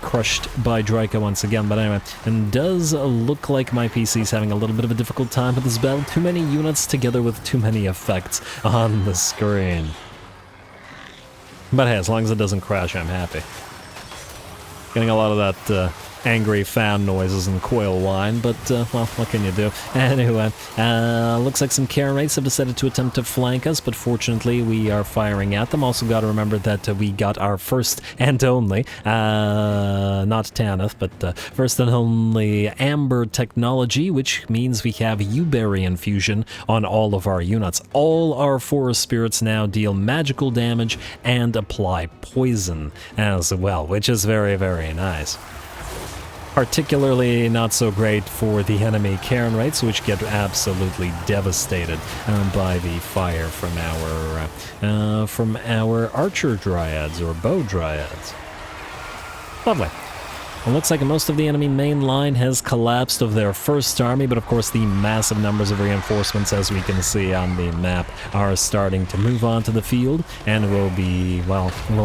crushed by Draika once again. But anyway, and does look like my PC's having a little bit of a difficult time with this battle. Too many units together with too many effects on the screen. But hey, as long as it doesn't crash, I'm happy. Getting a lot of that angry fan noises and quail whine, but, well, what can you do? Anyway, looks like some Karen Wraiths have decided to attempt to flank us, but fortunately we are firing at them. Also gotta remember that we got our first and only, not Tanith, but first and only Amber technology, which means we have Uberry infusion on all of our units. All our Forest Spirits now deal magical damage and apply poison as well, which is very, very nice. Particularly not so great for the enemy Karen Wraiths, which get absolutely devastated by the fire from our archer dryads or bow dryads. Lovely. It looks like most of the enemy main line has collapsed of their first army, but of course the massive numbers of reinforcements, as we can see on the map, are starting to move onto the field, and we'll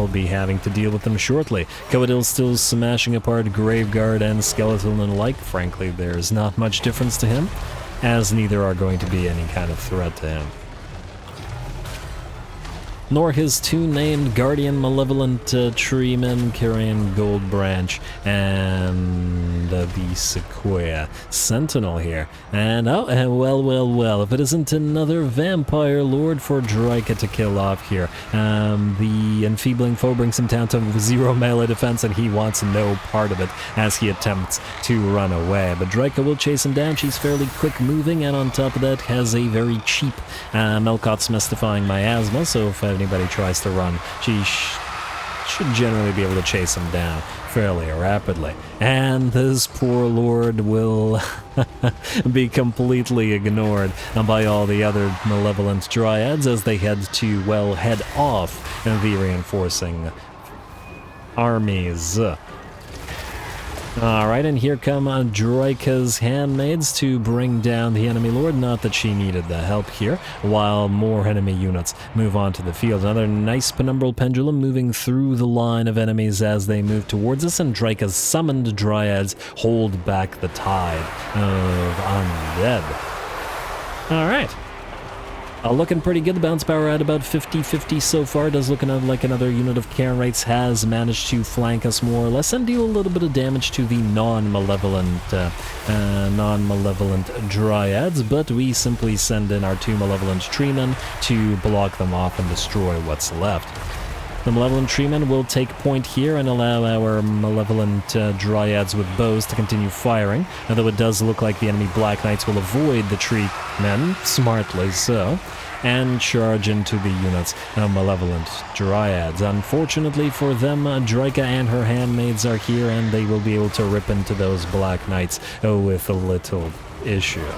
be having to deal with them shortly. Coadil's still smashing apart Graveguard and Skeleton and alike. Frankly, there's not much difference to him, as neither are going to be any kind of threat to him. Nor his two named Guardian Malevolent Treemen carrying Gold Branch and the Sequoia Sentinel here. And well, if it isn't another Vampire Lord for Draika to kill off here. The Enfeebling Foe brings him down to 0 melee defense, and he wants no part of it as he attempts to run away. But Draika will chase him down. She's fairly quick moving, and on top of that has a very cheap Melkot's Mystifying Miasma, so if anybody tries to run, she should generally be able to chase him down fairly rapidly. And this poor lord will be completely ignored by all the other malevolent dryads as they head off the reinforcing armies. Alright, and here come Draika's handmaids to bring down the enemy lord. Not that she needed the help here, while more enemy units move onto the field. Another nice penumbral pendulum moving through the line of enemies as they move towards us, and Draika's summoned dryads hold back the tide of undead. Alright. Looking pretty good. The bounce power at about 50-50 so far. Does look like another unit of Karen Wraiths has managed to flank us more or less and deal a little bit of damage to the non-malevolent dryads, but we simply send in our 2 malevolent treemen to block them off and destroy what's left. The malevolent treemen will take point here and allow our malevolent dryads with bows to continue firing, although it does look like the enemy Black Knights will avoid the treemen, smartly so, and charge into the units of malevolent dryads. Unfortunately for them, Draika and her handmaids are here, and they will be able to rip into those Black Knights with a little issue.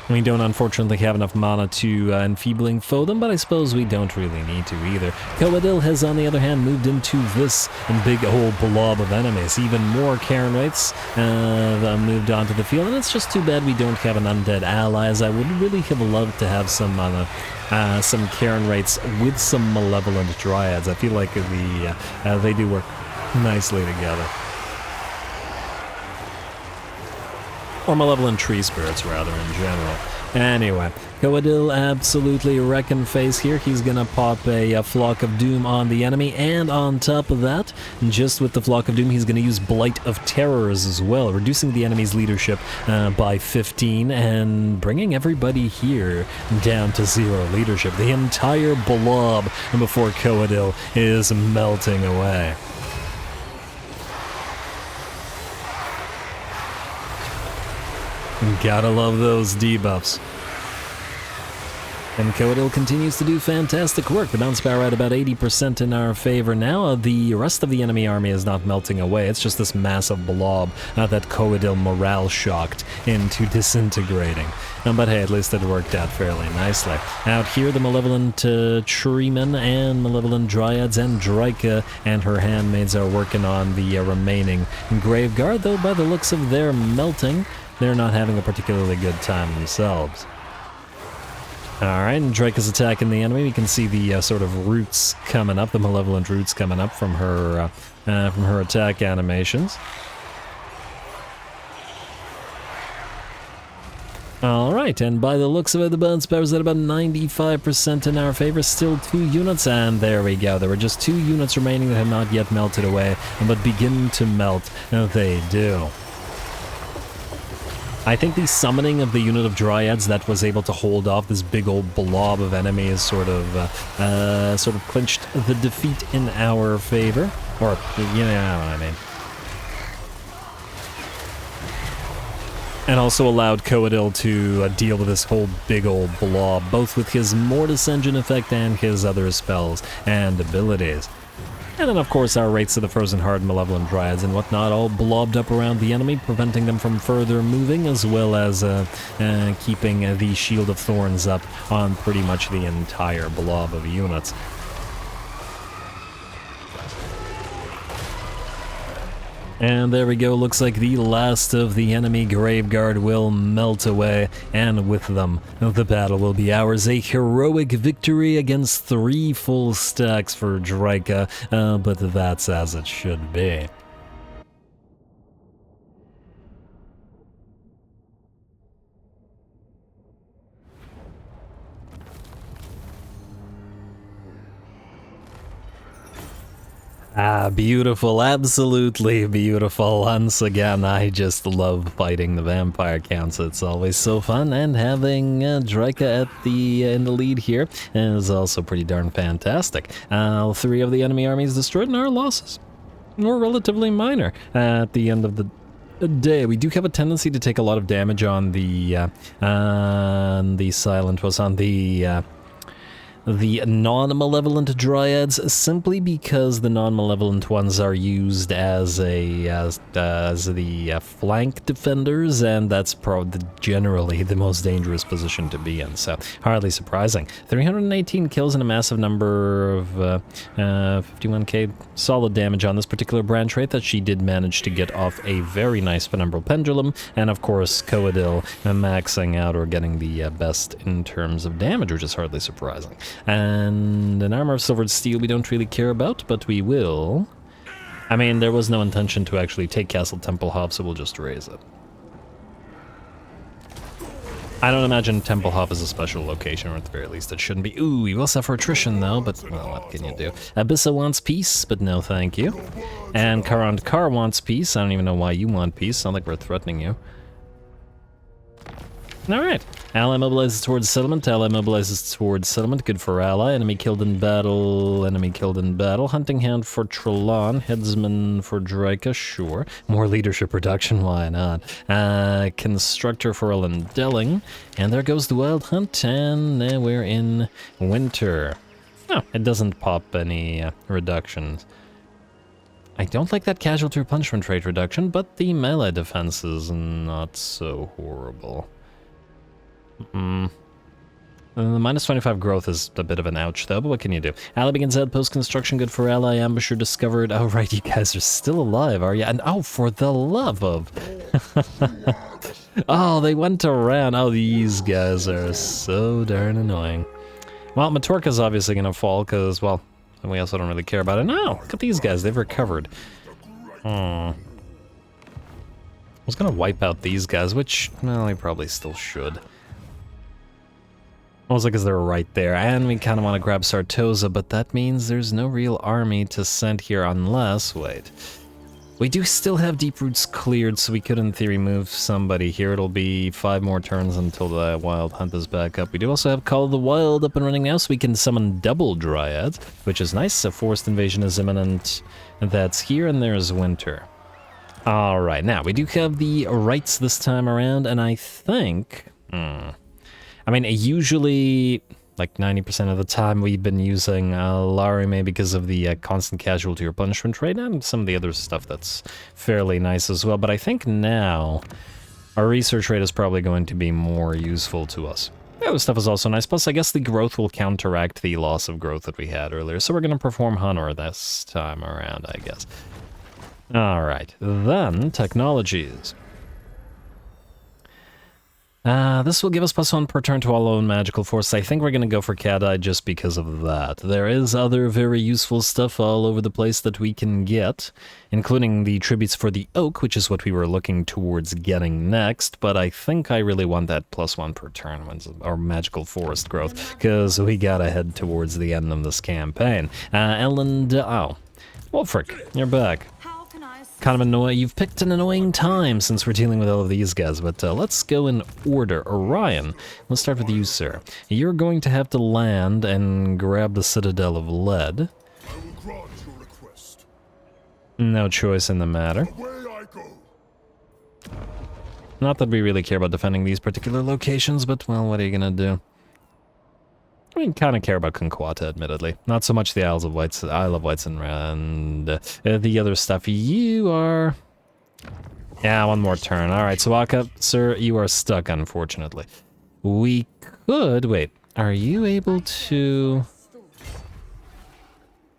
We don't unfortunately have enough mana to enfeebling foe them, but I suppose we don't really need to either. Coadil has, on the other hand, moved into this big old blob of enemies. Even more Cairn Wraiths moved onto the field, and it's just too bad we don't have an undead ally, as I would really have loved to have some Cairn Wraiths with some Malevolent Dryads. I feel like they do work nicely together. Or Malevolent Tree Spirits, rather, in general. Anyway, Coadil absolutely wrecking face here. He's gonna pop a Flock of Doom on the enemy, and on top of that, just with the Flock of Doom, he's gonna use Blight of Terrors as well, reducing the enemy's leadership by 15, and bringing everybody here down to 0 leadership. The entire blob before Coadil is melting away. Gotta love those debuffs. And Coadil continues to do fantastic work. The bounce power at about 80% in our favor now. The rest of the enemy army is not melting away. It's just this massive blob that Coadil morale shocked into disintegrating. But hey, at least it worked out fairly nicely. Out here, the Malevolent Treemen and Malevolent Dryads and Dryka and her handmaids are working on the remaining Graveguard, though by the looks of their melting, they're not having a particularly good time themselves. Alright, and Drake is attacking the enemy. We can see the sort of roots coming up, the Malevolent roots coming up from her attack animations. Alright, and by the looks of it, the bounce power's at about 95% in our favor. Still 2 units, and there we go. There were just 2 units remaining that had not yet melted away, but begin to melt. They do. I think the summoning of the unit of Dryads that was able to hold off this big old blob of enemies sort of clinched the defeat in our favor. Or, you know what I mean. And also allowed Coadil to deal with this whole big old blob, both with his Mortis Engine effect and his other spells and abilities. And then, of course, our Wraiths of the Frozen Heart, Malevolent Dryads, and whatnot all blobbed up around the enemy, preventing them from further moving, as well as keeping the Shield of Thorns up on pretty much the entire blob of units. And there we go, looks like the last of the enemy Graveguard will melt away, and with them, the battle will be ours. A heroic victory against 3 full stacks for Dryka, but that's as it should be. Ah, beautiful, absolutely beautiful. Once again, I just love fighting the vampire counts. It's always so fun, and having Dryka in the lead here is also pretty darn fantastic. 3 of the enemy armies destroyed, and our losses were relatively minor at the end of the day. We do have a tendency to take a lot of damage on the non-malevolent Dryads, simply because the non-malevolent ones are used as the flank defenders, and that's generally the most dangerous position to be in, so hardly surprising. 318 kills and a massive number of 51k solid damage on this particular branch rate that she did manage to get off a very nice Penumbral Pendulum, and of course Coadil maxing out or getting the best in terms of damage, which is hardly surprising. And an armor of silvered steel we don't really care about, but we will. I mean, there was no intention to actually take Castle Templehof, so we'll just raise it. I don't imagine Templehof is a special location, or at the very least it shouldn't be. Ooh, we will suffer attrition though, but well, what can you do? Abyssa wants peace, but no thank you. And Karand Kar wants peace. I don't even know why you want peace. Not like we're threatening you. Alright. Ally mobilizes towards settlement. Ally mobilizes towards settlement. Good for ally. Enemy killed in battle. Enemy killed in battle. Hunting Hound for Trelon. Headsman for Dryka. Sure. More leadership reduction. Why not? Constructor for Elendelling. And there goes the Wild Hunt. And now we're in winter. No, it doesn't pop any reductions. I don't like that casualty punishment rate reduction, but the melee defense is not so horrible. The minus 25 growth is a bit of an ouch, though, but what can you do? Ally begins outpost construction, good for ally. Ambusher discovered. Oh, right, you guys are still alive, are you? And oh, for the love of... Oh, they went around. Oh, these guys are so darn annoying. Well, Matorka's obviously going to fall, because, well, we also don't really care about it. No, look at these guys. They've recovered. I was going to wipe out these guys, which, well, I probably still should. Also because they're right there, and we kind of want to grab Sartosa, but that means there's no real army to send here unless... Wait. We do still have Deep Roots cleared, so we could in theory move somebody here. It'll be 5 more turns until the Wild Hunt is back up. We do also have Call of the Wild up and running now, so we can summon double Dryads, which is nice. A forced invasion is imminent. That's here, and there's Winter. Alright, now we do have the rights this time around, and I think... I mean, usually, like 90% of the time, we've been using Larime because of the constant casualty or punishment rate, and some of the other stuff that's fairly nice as well. But I think now, our research rate is probably going to be more useful to us. The other stuff is also nice, plus I guess the growth will counteract the loss of growth that we had earlier. So we're going to perform Honor this time around, I guess. Alright, then, technologies. This will give us +1 per turn to all own magical force. I think we're going to go for Cat-Eye just because of that. There is other very useful stuff all over the place that we can get, including the tributes for the Oak, which is what we were looking towards getting next, but I think I really want that +1 per turn, or magical forest growth, because we gotta head towards the end of this campaign. Ellen, oh, Wolfric, you're back. Kind of annoying. You've picked an annoying time since we're dealing with all of these guys, but let's go in order. Orion, let's start with you, sir. You're going to have to land and grab the Citadel of Lead. I will grant your request. No choice in the matter. Away I go. Not that we really care about defending these particular locations, but, well, what are you gonna do? I mean, kind of care about Conquata, admittedly. Not so much the Isle of Wights and the other stuff. You are... Yeah, one more turn. Alright, Sawaka, sir, you are stuck, unfortunately. We could... Wait, are you able to...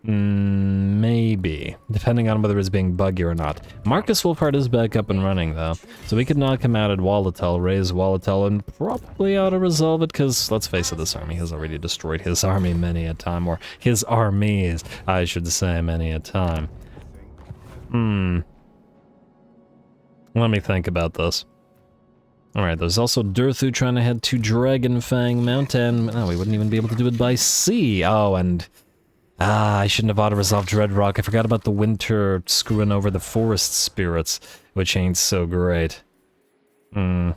Maybe, depending on whether it's being buggy or not. Marcus Wolfhard is back up and running, though, so we could knock him out at Wallatel, raise Wallatel, and probably auto-resolve it, because, let's face it, this army has already destroyed his army many a time, or his armies, I should say, many a time. Let me think about this. Alright, there's also Durthu trying to head to Dragonfang Mountain. Oh, we wouldn't even be able to do it by sea. Oh, and... I shouldn't have auto-resolved Dreadrock. I forgot about the winter screwing over the forest spirits, which ain't so great. Well,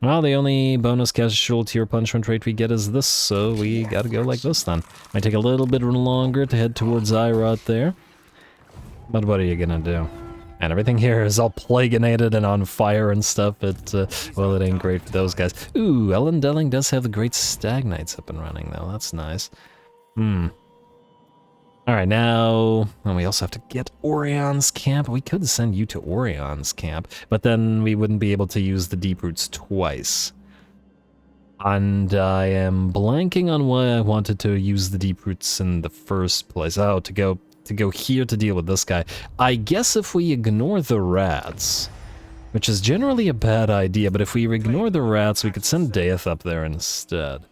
the only bonus casualty or punishment rate we get is this, so we gotta go like this then. Might take a little bit longer to head towards Irot there. But what are you gonna do? And everything here is all plaginated and on fire and stuff, but, well, it ain't great for those guys. Ooh, Ellen Delling does have the great Stag Knights up and running, though. That's nice. Alright, now, and we also have to get Orion's camp. We could send you to Orion's camp, but then we wouldn't be able to use the Deep Roots twice. And I am blanking on why I wanted to use the Deep Roots in the first place. Oh, to go here to deal with this guy. I guess if we ignore the rats, which is generally a bad idea, but if we ignore the rats, we could send Death up there instead.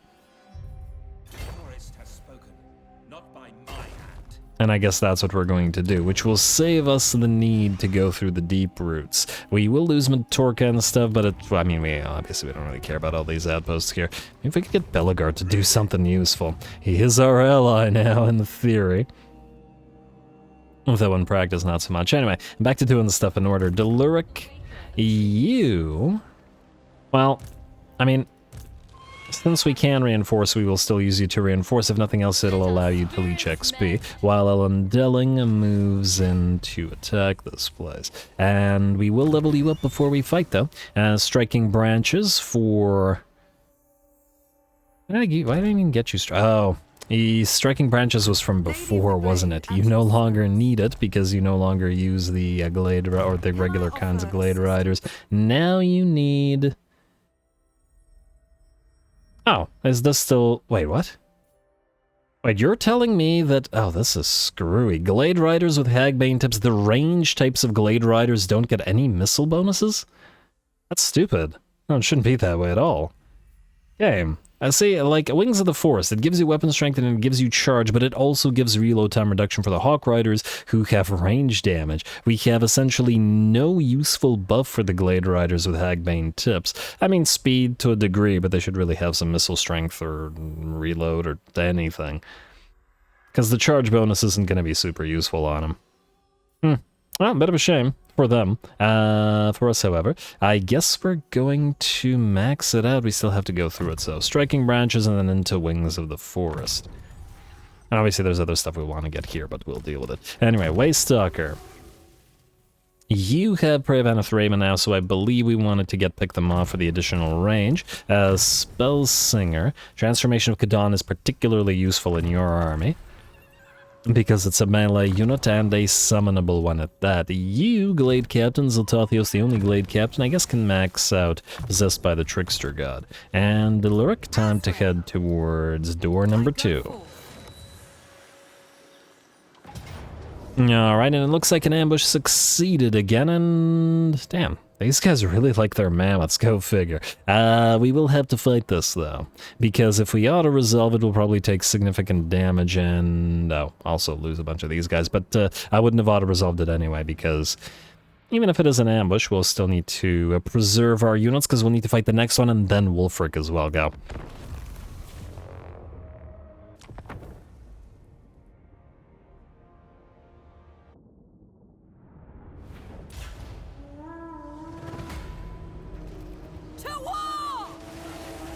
And I guess that's what we're going to do, which will save us the need to go through the Deep Roots. We will lose Matorka and stuff, but I mean, we obviously don't really care about all these outposts here. Maybe if we could get Bellegarde to do something useful. He is our ally now, in the theory. Though in practice, not so much. Anyway, back to doing the stuff in order. Deluric, you... Well, I mean... Since we can reinforce, we will still use you to reinforce. If nothing else, it'll allow you to leech XP. While Ellen Delling moves in to attack this place. And we will level you up before we fight, though. Striking branches for... Why did I even get you... Oh, striking branches was from before, wasn't it? You no longer need it because you no longer use the glade or the regular kinds of glade riders. Now you need... Oh, is this still... Wait, what? Wait, you're telling me that... Oh, this is screwy. Glade Riders with Hagbane tips. The range types of Glade Riders don't get any missile bonuses? That's stupid. No, it shouldn't be that way at all. Okay. I see, like, Wings of the Forest, it gives you weapon strength and it gives you charge, but it also gives reload time reduction for the Hawk Riders who have range damage. We have essentially no useful buff for the Glade Riders with Hagbane tips. I mean, speed to a degree, but they should really have some missile strength or reload or anything. Because the charge bonus isn't going to be super useful on them. Well, a bit of a shame for them. For us, however, I guess we're going to max it out. We still have to go through it, so striking branches and then into Wings of the Forest. And obviously there's other stuff we want to get here, but we'll deal with it. Anyway, Waystalker. You have Prey of Anathema now, so I believe we wanted to pick them off for the additional range. Spellsinger. Transformation of Kadon is particularly useful in your army, because it's a melee unit and a summonable one at that. You, Glade Captain, Zoltathios, the only Glade Captain, I guess can max out Possessed by the Trickster God. And Lyric, time to head towards door number 2. Alright, and it looks like an ambush succeeded again, and... damn. These guys really like their mammoths, go figure. We will have to fight this, though. Because if we auto-resolve it, we'll probably take significant damage and... oh, also lose a bunch of these guys. But I wouldn't have auto-resolved it anyway, because even if it is an ambush, we'll still need to preserve our units, because we'll need to fight the next one, and then Wulfric as well, go.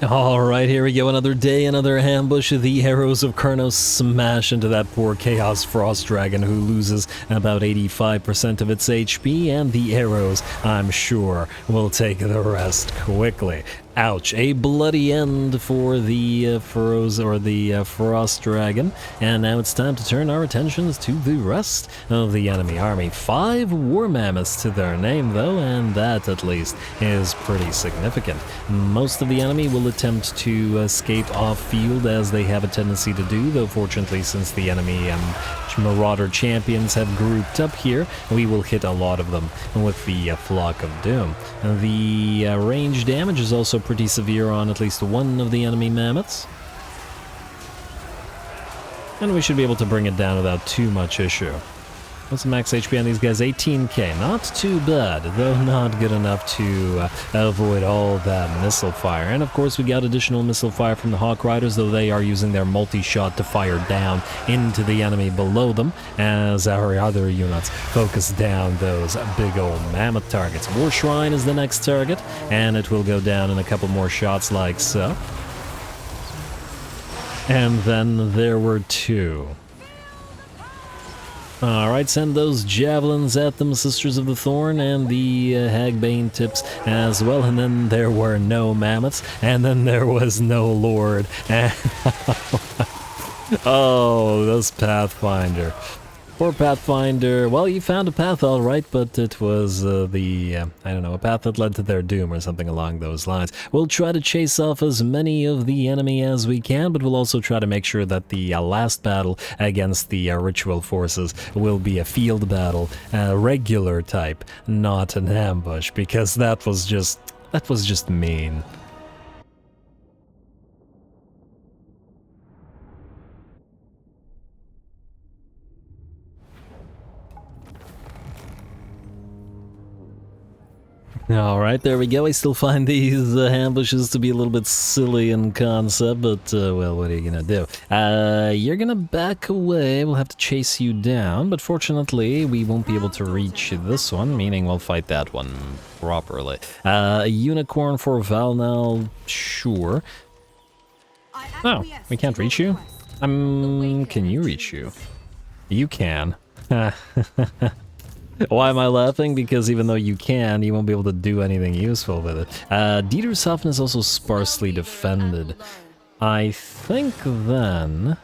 Alright, here we go, another day, another ambush. The arrows of Kurnos smash into that poor Chaos Frost Dragon who loses about 85% of its HP, and the arrows, I'm sure, will take the rest quickly. Ouch, a bloody end for the Frost Dragon, and now it's time to turn our attentions to the rest of the enemy army. 5 War Mammoths to their name, though, and that, at least, is pretty significant. Most of the enemy will attempt to escape off-field, as they have a tendency to do, though fortunately, since the enemy Marauder champions have grouped up here, we will hit a lot of them with the Flock of Doom. The range damage is also pretty severe on at least one of the enemy mammoths, and we should be able to bring it down without too much issue. What's the max HP on these guys? 18k. Not too bad, though not good enough to avoid all that missile fire. And of course we got additional missile fire from the Hawk Riders, though they are using their multi-shot to fire down into the enemy below them, as our other units focus down those big old mammoth targets. War Shrine is the next target, and it will go down in a couple more shots like so. And then there were 2. Alright, send those javelins at them, Sisters of the Thorn, and the Hagbane tips as well. And then there were no mammoths, and then there was no Lord. Oh, this Pathfinder. Poor Pathfinder. Well, you found a path all right, but it was I don't know, a path that led to their doom or something along those lines. We'll try to chase off as many of the enemy as we can, but we'll also try to make sure that the last battle against the ritual forces will be a field battle, regular type, not an ambush, because that was just mean. Alright, there we go. I still find these ambushes to be a little bit silly in concept, but, well, what are you gonna do? You're gonna back away. We'll have to chase you down, but fortunately, we won't be able to reach this one, meaning we'll fight that one properly. A unicorn for Valnal, sure. Oh, we can't reach you? Can you reach you? You can. Why am I laughing? Because even though you can, you won't be able to do anything useful with it. Dietershofen is also sparsely defended. I think then...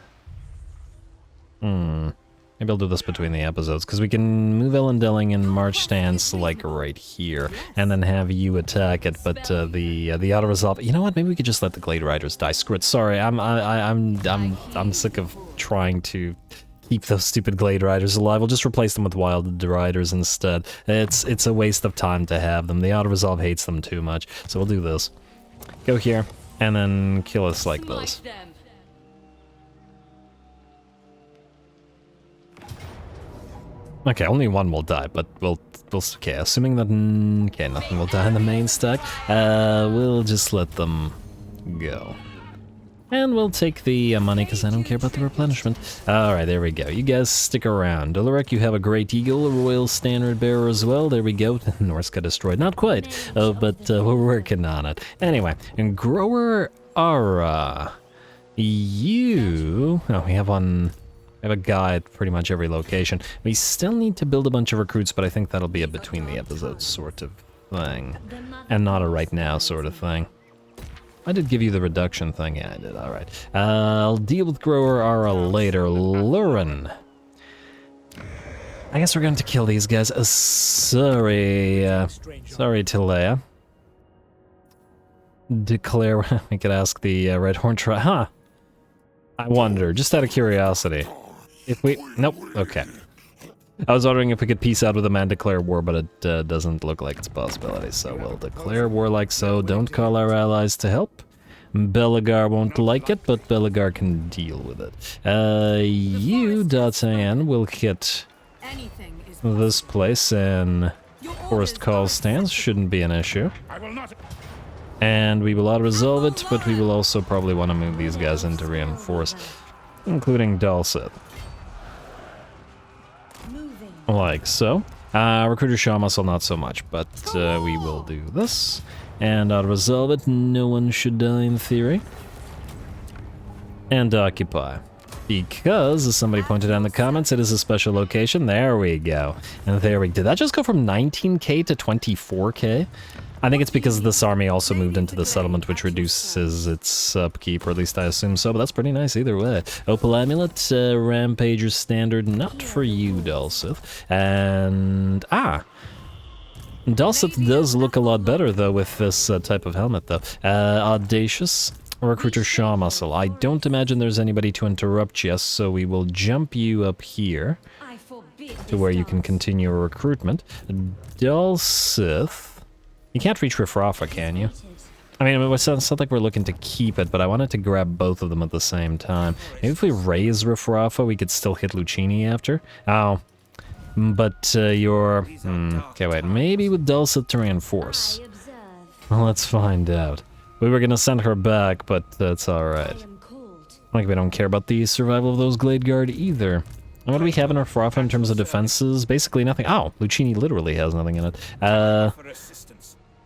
Maybe I'll do this between the episodes, because we can move Elendilling and march stance like right here, and then have you attack it. But the auto resolve. You know what? Maybe we could just let the Glade Riders die. Screw it. Sorry, I'm sick of trying to keep those stupid Glade Riders alive. We'll just replace them with Wild Riders instead. It's a waste of time to have them. The auto resolve hates them too much. So we'll do this. Go here, and then kill us like this. Okay, only one will die, but we'll okay, assuming that, okay, nothing will die in the main stack, we'll just let them go. And we'll take the money, because I don't care about the replenishment. Alright, there we go. You guys stick around. Dolorek, you have a Great Eagle, a Royal Standard Bearer as well. There we go. Norse got destroyed. Not quite, but we're working on it. Anyway, and Grower Ara, you... Oh, we have one... I have a guy at pretty much every location. We still need to build a bunch of recruits, but I think that'll be a between the episodes sort of thing. And not a right now sort of thing. I did give you the reduction thing. Yeah, I did. Alright. I'll deal with Grower Ara later. Loren. I guess we're going to kill these guys. Sorry. Sorry, Tilea. Declare... We could ask the Red Horn Tribe. Huh. I wonder, just out of curiosity. If we... Nope. Okay. I was wondering if we could peace out with them and declare war, but it doesn't look like it's a possibility, so we'll declare war like so. Don't call our allies to help. Belagar won't like it, but Belagar can deal with it. You, Datan, will hit this place in Forest Call stance. Shouldn't be an issue. And we will auto-resolve it, but we will also probably want to move these guys into reinforce, including Talsyn. Like so. Recruiter Shaw Muscle, not so much, but we will do this. And auto-resolve it. No one should die in theory. And occupy. Because, as somebody pointed out in the comments, it is a special location. There we go. And there we... Did that just go from 19k to 24k? I think it's because this army also moved into the settlement, which reduces its upkeep, or at least I assume so, but that's pretty nice either way. Opal Amulet, Rampager Standard, not for you, Dulcith. And... Dulcith does look a lot better, though, with this type of helmet, though. Audacious, Recruiter Shaw Muscle. I don't imagine there's anybody to interrupt you, so we will jump you up here to where you can continue your recruitment. Dulcith... You can't reach Rifrafa, can you? I mean, it's not like we're looking to keep it, but I wanted to grab both of them at the same time. Maybe if we raise Rifrafa, we could still hit Lucini after. Oh. But you're... okay, wait. Maybe with Dulcet to reinforce. Well, let's find out. We were gonna send her back, but that's alright. Like, we don't care about the survival of those Glade Guard either. And what do we have in Rifrafa in terms of defenses? Basically nothing. Oh, Lucini literally has nothing in it.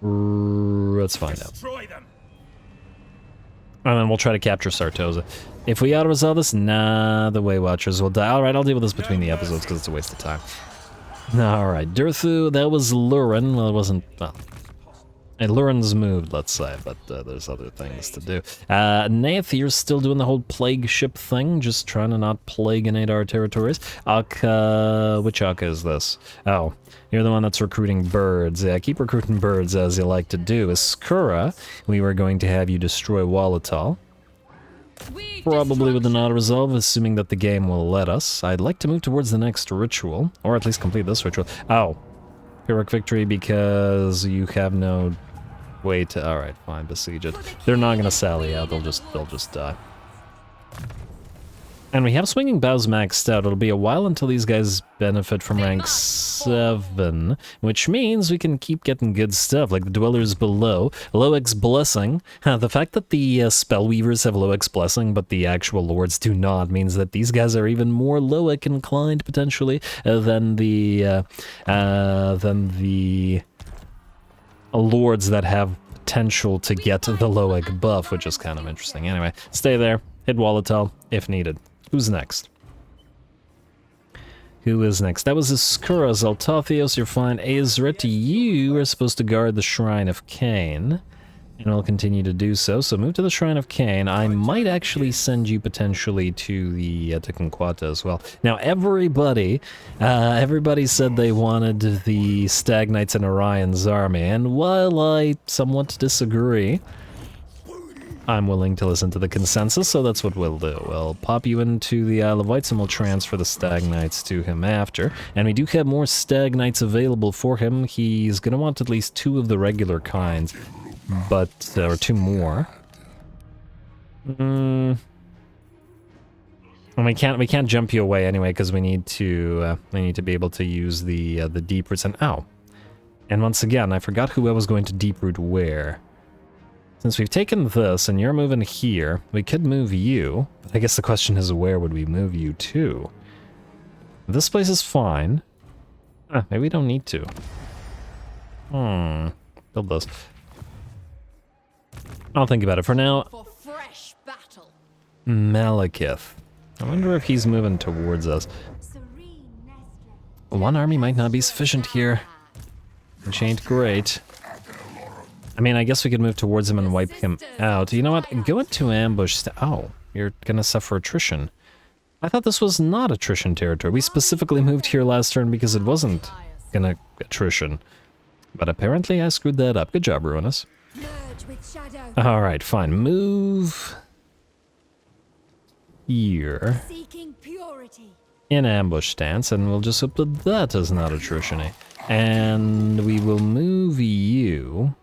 Let's find out. And then we'll try to capture Sartosa. If we auto-resolve this, nah, the Way Watchers will die. Alright, I'll deal with this between the episodes because it's a waste of time. Alright, Durthu, that was Loren. Well, it wasn't... Well, and Loren's moved, let's say, but there's other things to do. Nath, you're still doing the whole plague ship thing, just trying to not plagueinate our territories. Akka... Which Akka is this? Oh, you're the one that's recruiting birds. Yeah, keep recruiting birds as you like to do. Iskura, we were going to have you destroy Walatal. Probably with an auto-resolve, assuming that the game will let us. I'd like to move towards the next ritual, or at least complete this ritual. Oh, Pyrrhic victory because you have no way to... Alright, fine, besiege it. They're not gonna sally out, they'll just die. And we have Swinging Bows maxed out. It'll be a while until these guys benefit from rank 7, which means we can keep getting good stuff, like the Dwellers Below, Loec's Blessing. The fact that the Spellweavers have Loec's Blessing, but the actual Lords do not, means that these guys are even more Loec inclined, potentially, than the Lords that have potential to get the Loec buff, which is kind of interesting. Anyway, stay there, hit Walatal if needed. Who's next? Who is next? That was Iskura. Zaltathios, you're fine. Aezrit, you are supposed to guard the Shrine of Cain. And we'll continue to do so. So move to the Shrine of Cain. I might actually send you potentially to the to Conquata as well. Now everybody said they wanted the Stag Knights in Orion's army, and while I somewhat disagree, I'm willing to listen to the consensus, so that's what we'll do. We'll pop you into the Isle of Wights and we'll transfer the Stag Knights to him after. And we do have more Stag Knights available for him. He's gonna want at least 2 of the regular kinds, but or 2 more. And we can't jump you away anyway because we need to be able to use the deep roots. And and once again, I forgot who I was going to deep root where. Since we've taken this and you're moving here, we could move you. But I guess the question is, where would we move you to? This place is fine. Maybe we don't need to. Build this. I'll think about it for now. For fresh battle. Malekith. I wonder if he's moving towards us. One army might not be sufficient here, which ain't great. I mean, I guess we could move towards him and wipe him out. You know what? Go into ambush. Oh, you're gonna suffer attrition. I thought this was not attrition territory. We specifically moved here last turn because it wasn't gonna attrition. But apparently I screwed that up. Good job, Ruinous. Alright, fine. Move here in ambush stance, and we'll just hope that that is not attrition-y. And we will move you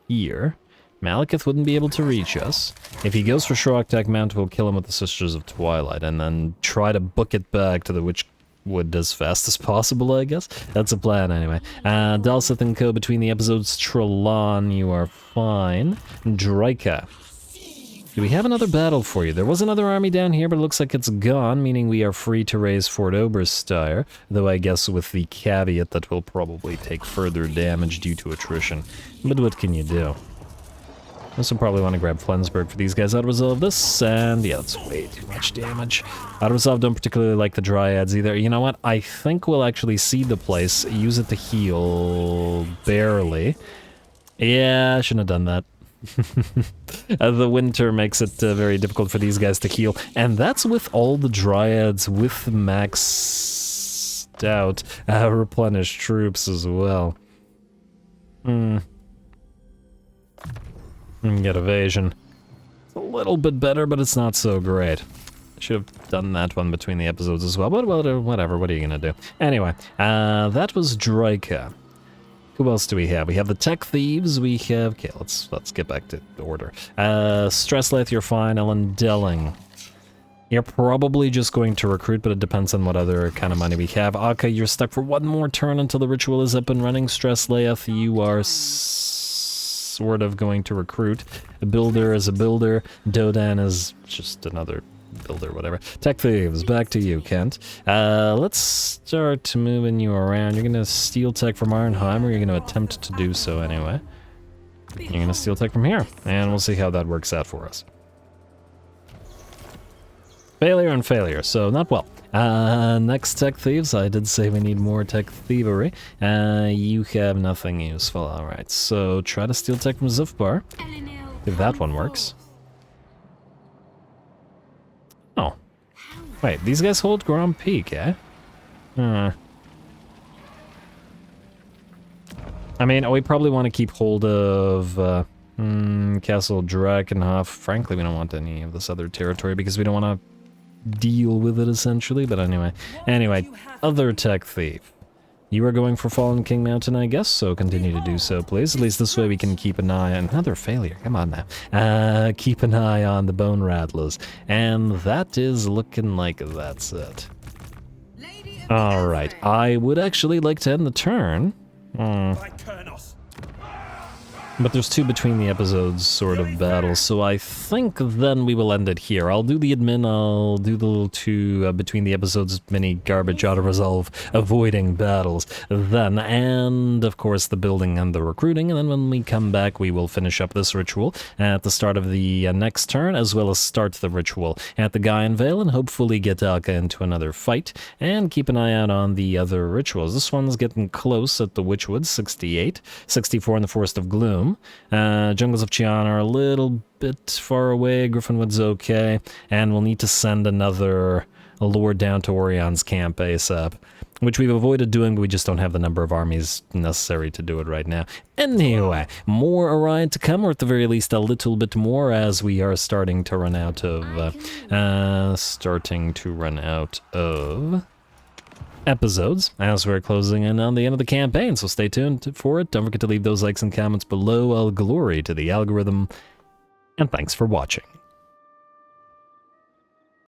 here. Malekith wouldn't be able to reach us. If he goes for Shoroktak Mount, we'll kill him with the Sisters of Twilight, and then try to book it back to the Witchwood as fast as possible, I guess. That's a plan, anyway. Dalsith and Co. between the episodes. Trelon, you are fine. Draika. Do we have another battle for you? There was another army down here, but it looks like it's gone, meaning we are free to raise Fort Oberstyre, though I guess with the caveat that we'll probably take further damage due to attrition. But what can you do? Also probably want to grab Flensburg for these guys. Auto-resolve this, and yeah, that's way too much damage. Auto-resolve don't particularly like the Dryads either. You know what? I think we'll actually seed the place, use it to heal, barely. Yeah, I shouldn't have done that. The winter makes it very difficult for these guys to heal, and that's with all the Dryads with maxed out replenished troops as well. Get evasion. It's a little bit better, but it's not so great. Should have done that one between the episodes as well, but whatever, what are you gonna do? Anyway, that was Draika. Who else do we have? We have the Tech Thieves, we have... Okay, let's get back to order. Stressleth, you're fine. Ellen Delling. You're probably just going to recruit, but it depends on what other kind of money we have. Akka, you're stuck for 1 more turn until the ritual is up and running. Stressleth, you are sort of going to recruit. A builder is a builder. Dodan is just another builder, whatever. Tech Thieves, back to you, Kent. Let's start moving you around. You're gonna steal tech from Ironheim, or you're gonna attempt to do so anyway. You're gonna steal tech from here, and we'll see how that works out for us. Failure and failure, so not well. Next Tech Thieves, I did say we need more tech thievery. You have nothing useful, alright. So try to steal tech from Zufbar, if that one works. Oh. Wait, these guys hold Grom Peak, eh? I mean, we probably want to keep hold of Castle Drakenhof. Frankly, we don't want any of this other territory because we don't want to deal with it, essentially. But anyway, other Tech Thief. You are going for Fallen King Mountain, I guess, so continue to do so, please. At least this way we can keep an eye on... Another failure, come on now. Keep an eye on the Bone Rattlers. And that is looking like that's it. Alright, I would actually like to end the turn. But there's 2 between the episodes sort of battles, so I think then we will end it here. I'll do the admin, I'll do the little 2 between the episodes mini garbage auto-resolve avoiding battles then, and of course the building and the recruiting, and then when we come back we will finish up this ritual at the start of the next turn, as well as start the ritual at the Gaian Vale, and hopefully get Alka into another fight, and keep an eye out on the other rituals. This one's getting close at the Witchwood, 68, 64 in the Forest of Gloom. room. Jungles of Chian are a little bit far away. Griffinwood's okay. And we'll need to send another lord down to Orion's camp ASAP, which we've avoided doing, but we just don't have the number of armies necessary to do it right now. Anyway, more Orion to come, or at the very least a little bit more, as we are starting to run out of episodes as we're closing in on the end of the campaign, so stay tuned for it. Don't forget to leave those likes and comments below. All glory to the algorithm, and thanks for watching.